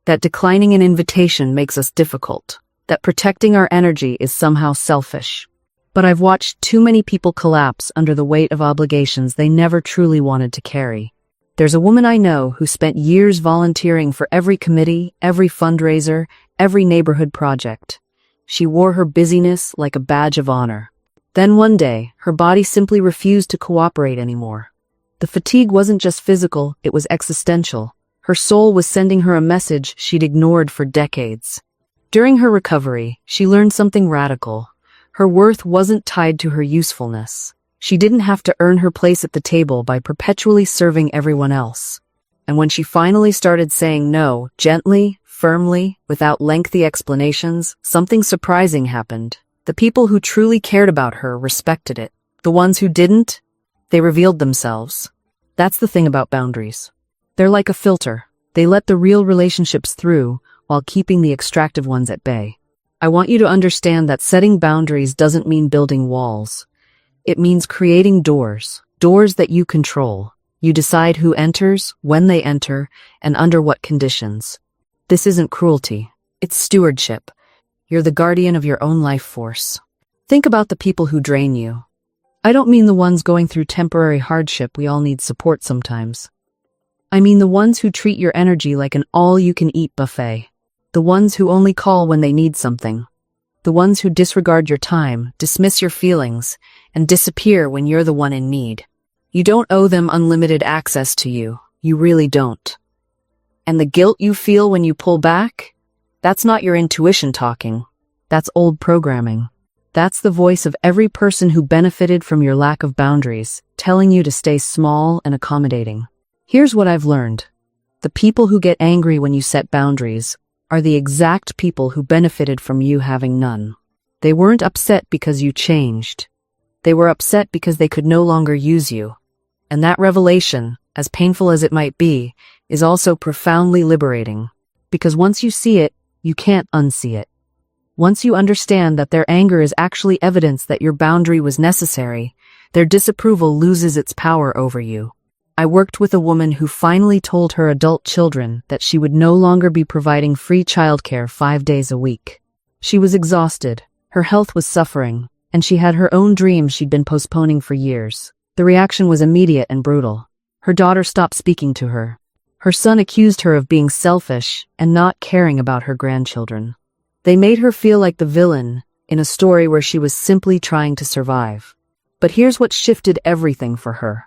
that declining an invitation makes us difficult, that protecting our energy is somehow selfish. But I've watched too many people collapse under the weight of obligations they never truly wanted to carry. There's a woman I know who spent years volunteering for every committee, every fundraiser, every neighborhood project. She wore her busyness like a badge of honor. Then one day, her body simply refused to cooperate anymore. The fatigue wasn't just physical, it was existential. Her soul was sending her a message she'd ignored for decades. During her recovery, she learned something radical. Her worth wasn't tied to her usefulness. She didn't have to earn her place at the table by perpetually serving everyone else. And when she finally started saying no, gently, firmly, without lengthy explanations, something surprising happened. The people who truly cared about her respected it. The ones who didn't, they revealed themselves. That's the thing about boundaries. They're like a filter. They let the real relationships through while keeping the extractive ones at bay. I want you to understand that setting boundaries doesn't mean building walls. It means creating doors that you control. You decide who enters, when they enter, and under what conditions. This isn't cruelty. It's stewardship. You're the guardian of your own life force. Think about the people who drain you. I don't mean the ones going through temporary hardship. We all need support sometimes. I mean the ones who treat your energy like an all-you-can-eat buffet. The ones who only call when they need something. The ones who disregard your time, dismiss your feelings, and disappear when you're the one in need. You don't owe them unlimited access to you. You really don't. And the guilt you feel when you pull back? That's not your intuition talking. That's old programming. That's the voice of every person who benefited from your lack of boundaries, telling you to stay small and accommodating. Here's what I've learned. The people who get angry when you set boundaries are the exact people who benefited from you having none. They weren't upset because you changed. They were upset because they could no longer use you. And that revelation, as painful as it might be, is also profoundly liberating. Because once you see it, you can't unsee it. Once you understand that their anger is actually evidence that your boundary was necessary, their disapproval loses its power over you. I worked with a woman who finally told her adult children that she would no longer be providing free childcare 5 days a week. She was exhausted, her health was suffering, and she had her own dreams she'd been postponing for years. The reaction was immediate and brutal. Her daughter stopped speaking to her. Her son accused her of being selfish and not caring about her grandchildren. They made her feel like the villain in a story where she was simply trying to survive. But here's what shifted everything for her.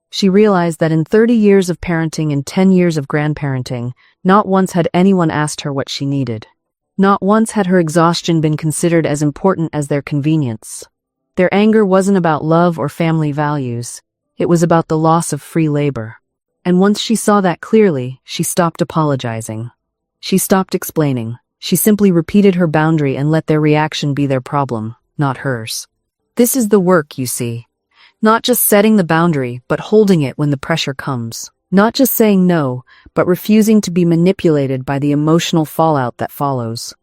She realized that in 30 years of parenting and 10 years of grandparenting, not once had anyone asked her what she needed. Not once had her exhaustion been considered as important as their convenience. Their anger wasn't about love or family values. It was about the loss of free labor. And once she saw that clearly, she stopped apologizing. She stopped explaining. She simply repeated her boundary and let their reaction be their problem, not hers. This is the work, you see. Not just setting the boundary, but holding it when the pressure comes. Not just saying no, but refusing to be manipulated by the emotional fallout that follows.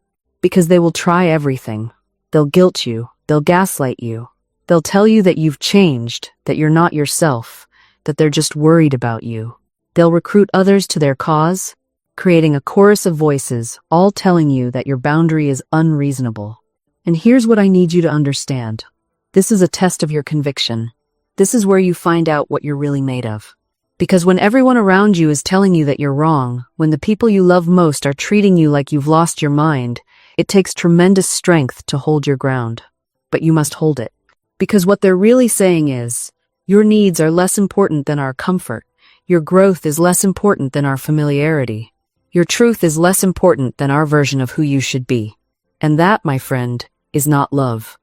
Because they will try everything. They'll guilt you. They'll gaslight you. They'll tell you that you've changed, that you're not yourself, that they're just worried about you. They'll recruit others to their cause, creating a chorus of voices, all telling you that your boundary is unreasonable. And here's what I need you to understand. This is a test of your conviction. This is where you find out what you're really made of. Because when everyone around you is telling you that you're wrong, when the people you love most are treating you like you've lost your mind, it takes tremendous strength to hold your ground. But you must hold it. Because what they're really saying is, your needs are less important than our comfort. Your growth is less important than our familiarity. Your truth is less important than our version of who you should be. And that, my friend, is not love.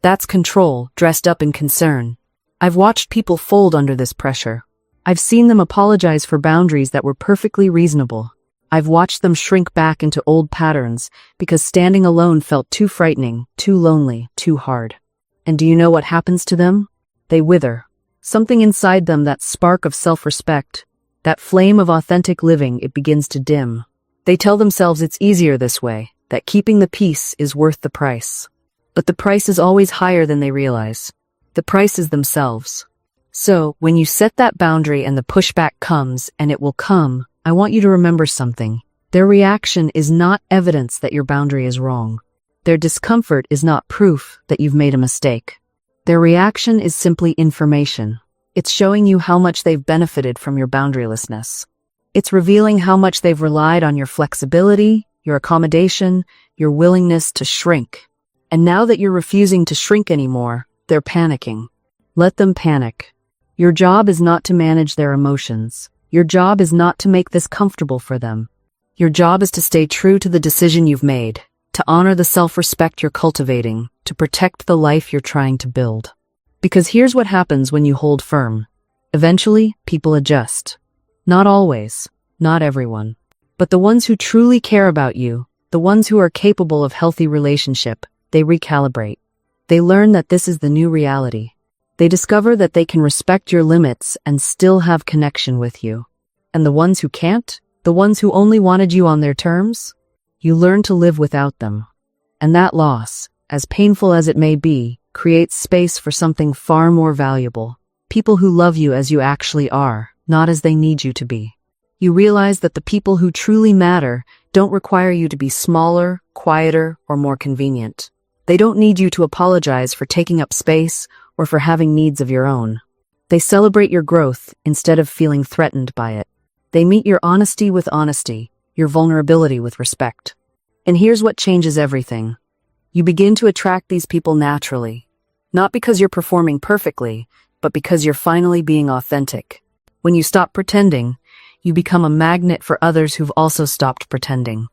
That's control, dressed up in concern. I've watched people fold under this pressure. I've seen them apologize for boundaries that were perfectly reasonable. I've watched them shrink back into old patterns because standing alone felt too frightening, too lonely, too hard. And do you know what happens to them? They wither. Something inside them, that spark of self-respect, that flame of authentic living, it begins to dim. They tell themselves it's easier this way, that keeping the peace is worth the price. But the price is always higher than they realize. The price is themselves. So, when you set that boundary and the pushback comes, and it will come, I want you to remember something. Their reaction is not evidence that your boundary is wrong. Their discomfort is not proof that you've made a mistake. Their reaction is simply information. It's showing you how much they've benefited from your boundarylessness. It's revealing how much they've relied on your flexibility, your accommodation, your willingness to shrink. And now that you're refusing to shrink anymore, they're panicking. Let them panic. Your job is not to manage their emotions. Your job is not to make this comfortable for them. Your job is to stay true to the decision you've made, to honor the self-respect you're cultivating, to protect the life you're trying to build. Because here's what happens when you hold firm. Eventually, people adjust. Not always, not everyone. But the ones who truly care about you, the ones who are capable of healthy relationship, they recalibrate. They learn that this is the new reality. They discover that they can respect your limits and still have connection with you. And the ones who can't, the ones who only wanted you on their terms, you learn to live without them. And that loss, as painful as it may be, creates space for something far more valuable. People who love you as you actually are, not as they need you to be. You realize that the people who truly matter don't require you to be smaller, quieter, or more convenient. They don't need you to apologize for taking up space or for having needs of your own. They celebrate your growth instead of feeling threatened by it. They meet your honesty with honesty, your vulnerability with respect. And here's what changes everything. You begin to attract these people naturally. Not because you're performing perfectly, but because you're finally being authentic. When you stop pretending, you become a magnet for others who've also stopped pretending.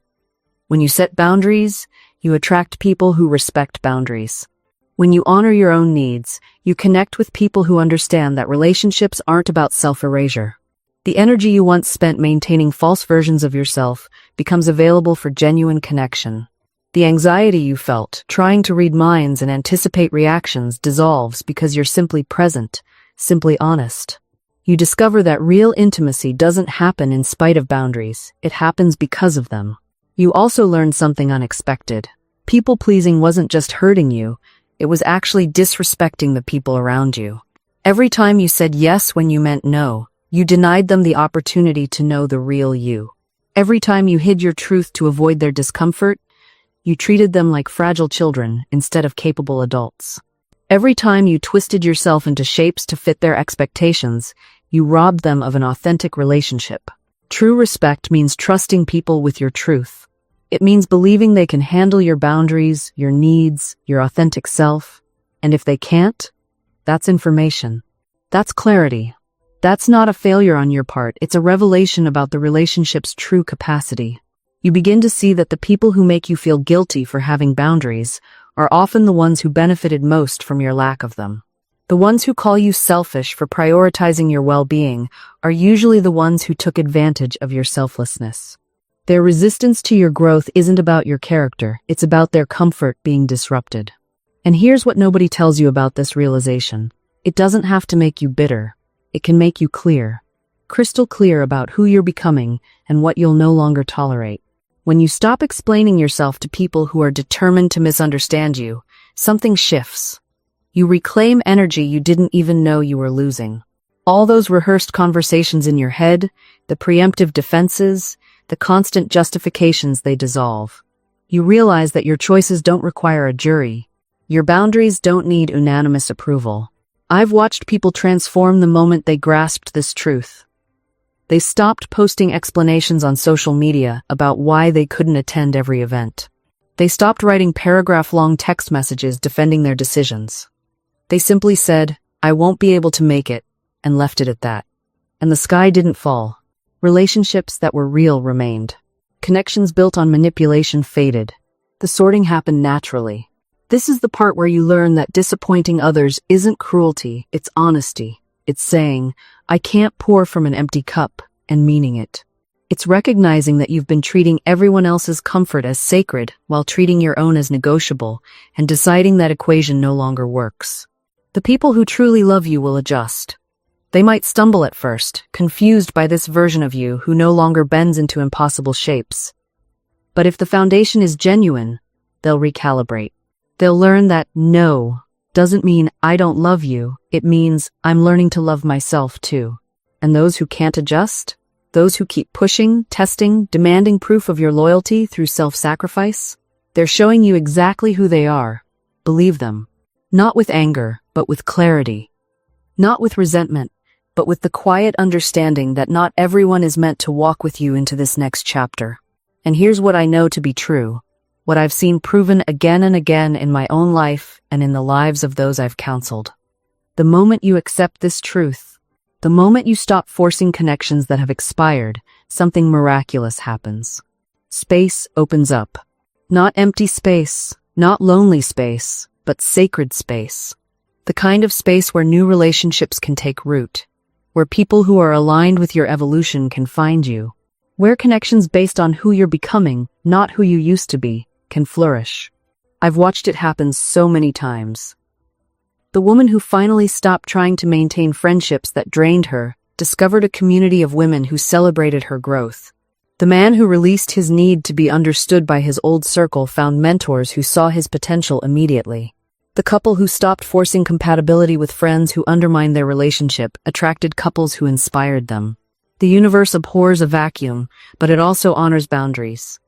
When you set boundaries, you attract people who respect boundaries. When you honor your own needs, you connect with people who understand that relationships aren't about self-erasure. The energy you once spent maintaining false versions of yourself becomes available for genuine connection. The anxiety you felt, trying to read minds and anticipate reactions, dissolves because you're simply present, simply honest. You discover that real intimacy doesn't happen in spite of boundaries, it happens because of them. You also learn something unexpected. People-pleasing wasn't just hurting you, it was actually disrespecting the people around you. Every time you said yes when you meant no, you denied them the opportunity to know the real you. Every time you hid your truth to avoid their discomfort, you treated them like fragile children instead of capable adults. Every time you twisted yourself into shapes to fit their expectations, you robbed them of an authentic relationship. True respect means trusting people with your truth. It means believing they can handle your boundaries, your needs, your authentic self. And if they can't, that's information. That's clarity. That's not a failure on your part, it's a revelation about the relationship's true capacity. You begin to see that the people who make you feel guilty for having boundaries are often the ones who benefited most from your lack of them. The ones who call you selfish for prioritizing your well-being are usually the ones who took advantage of your selflessness. Their resistance to your growth isn't about your character, it's about their comfort being disrupted. And here's what nobody tells you about this realization. It doesn't have to make you bitter. It can make you clear. Crystal clear about who you're becoming and what you'll no longer tolerate. When you stop explaining yourself to people who are determined to misunderstand you, something shifts. You reclaim energy you didn't even know you were losing. All those rehearsed conversations in your head, the preemptive defenses, the constant justifications, they dissolve. You realize that your choices don't require a jury. Your boundaries don't need unanimous approval. I've watched people transform the moment they grasped this truth. They stopped posting explanations on social media about why they couldn't attend every event. They stopped writing paragraph-long text messages defending their decisions. They simply said, "I won't be able to make it," and left it at that. And the sky didn't fall. Relationships that were real remained. Connections built on manipulation faded. The sorting happened naturally. This is the part where you learn that disappointing others isn't cruelty, it's honesty. It's saying, "I can't pour from an empty cup," and meaning it. It's recognizing that you've been treating everyone else's comfort as sacred while treating your own as negotiable, and deciding that equation no longer works. The people who truly love you will adjust. They might stumble at first, confused by this version of you who no longer bends into impossible shapes. But if the foundation is genuine, they'll recalibrate. They'll learn that no doesn't mean I don't love you, it means I'm learning to love myself too. And those who can't adjust? Those who keep pushing, testing, demanding proof of your loyalty through self-sacrifice? They're showing you exactly who they are. Believe them. Not with anger, but with clarity. Not with resentment, but with the quiet understanding that not everyone is meant to walk with you into this next chapter. And here's what I know to be true. What I've seen proven again and again in my own life and in the lives of those I've counseled. The moment you accept this truth, the moment you stop forcing connections that have expired, something miraculous happens. Space opens up. Not empty space, not lonely space, but sacred space. The kind of space where new relationships can take root, where people who are aligned with your evolution can find you, where connections based on who you're becoming, not who you used to be, can flourish. I've watched it happen so many times. The woman who finally stopped trying to maintain friendships that drained her discovered a community of women who celebrated her growth. The man who released his need to be understood by his old circle found mentors who saw his potential immediately. The couple who stopped forcing compatibility with friends who undermined their relationship attracted couples who inspired them. The universe abhors a vacuum, but it also honors boundaries.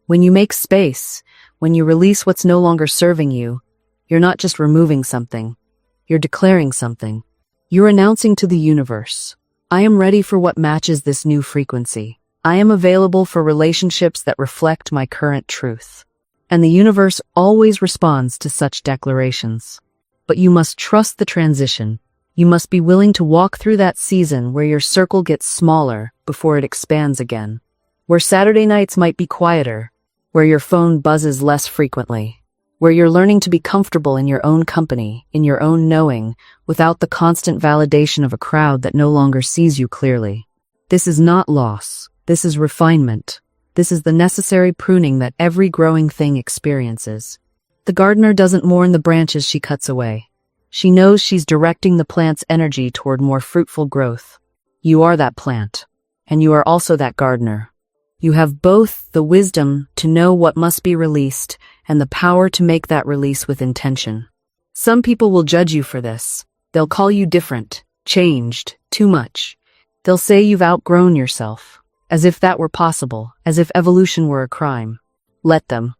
When you make space, when you release what's no longer serving you, you're not just removing something, you're declaring something. You're announcing to the universe, I am ready for what matches this new frequency. I am available for relationships that reflect my current truth. And the universe always responds to such declarations. But you must trust the transition. You must be willing to walk through that season where your circle gets smaller before it expands again. Where Saturday nights might be quieter, where your phone buzzes less frequently, where you're learning to be comfortable in your own company, in your own knowing, without the constant validation of a crowd that no longer sees you clearly. This is not loss. This is refinement. This is the necessary pruning that every growing thing experiences. The gardener doesn't mourn the branches she cuts away. She knows she's directing the plant's energy toward more fruitful growth. You are that plant, and you are also that gardener. You have both the wisdom to know what must be released and the power to make that release with intention. Some people will judge you for this. They'll call you different, changed, too much. They'll say you've outgrown yourself, as if that were possible, as if evolution were a crime. Let them.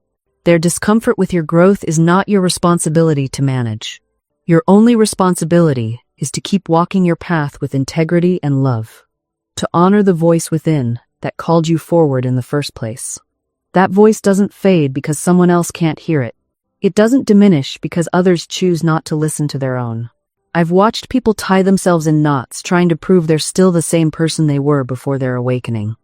Their discomfort with your growth is not your responsibility to manage. Your only responsibility is to keep walking your path with integrity and love, to honor the voice within that called you forward in the first place. That voice doesn't fade because someone else can't hear it. It doesn't diminish because others choose not to listen to their own. I've watched people tie themselves in knots trying to prove they're still the same person they were before their awakening.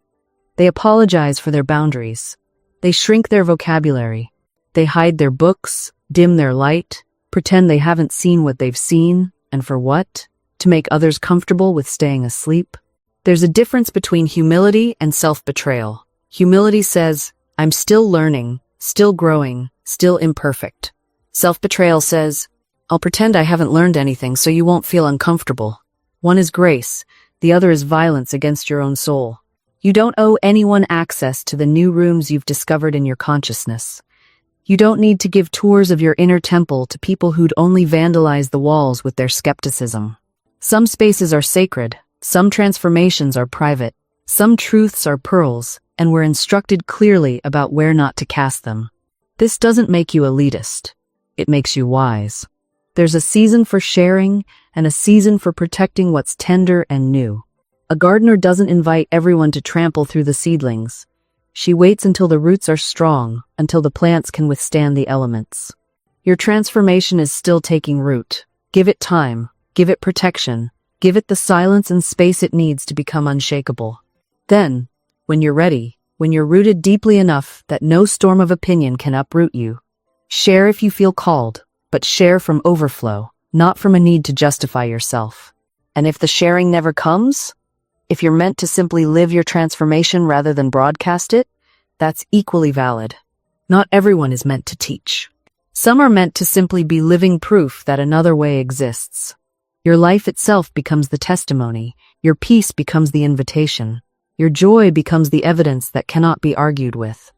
They apologize for their boundaries. They shrink their vocabulary. They hide their books, dim their light, pretend they haven't seen what they've seen, and for what? To make others comfortable with staying asleep? There's a difference between humility and self-betrayal. Humility says, I'm still learning, still growing, still imperfect. Self-betrayal says, I'll pretend I haven't learned anything so you won't feel uncomfortable. One is grace, the other is violence against your own soul. You don't owe anyone access to the new rooms you've discovered in your consciousness. You don't need to give tours of your inner temple to people who'd only vandalize the walls with their skepticism. Some spaces are sacred, some transformations are private, some truths are pearls, and we're instructed clearly about where not to cast them. This doesn't make you elitist. It makes you wise. There's a season for sharing and a season for protecting what's tender and new. A gardener doesn't invite everyone to trample through the seedlings. She waits until the roots are strong, until the plants can withstand the elements. Your transformation is still taking root. Give it time, give it protection, give it the silence and space it needs to become unshakable. Then, when you're ready, when you're rooted deeply enough that no storm of opinion can uproot you, share if you feel called, but share from overflow, not from a need to justify yourself. And if the sharing never comes, if you're meant to simply live your transformation rather than broadcast it, that's equally valid. Not everyone is meant to teach. Some are meant to simply be living proof that another way exists. Your life itself becomes the testimony, your peace becomes the invitation, your joy becomes the evidence that cannot be argued with.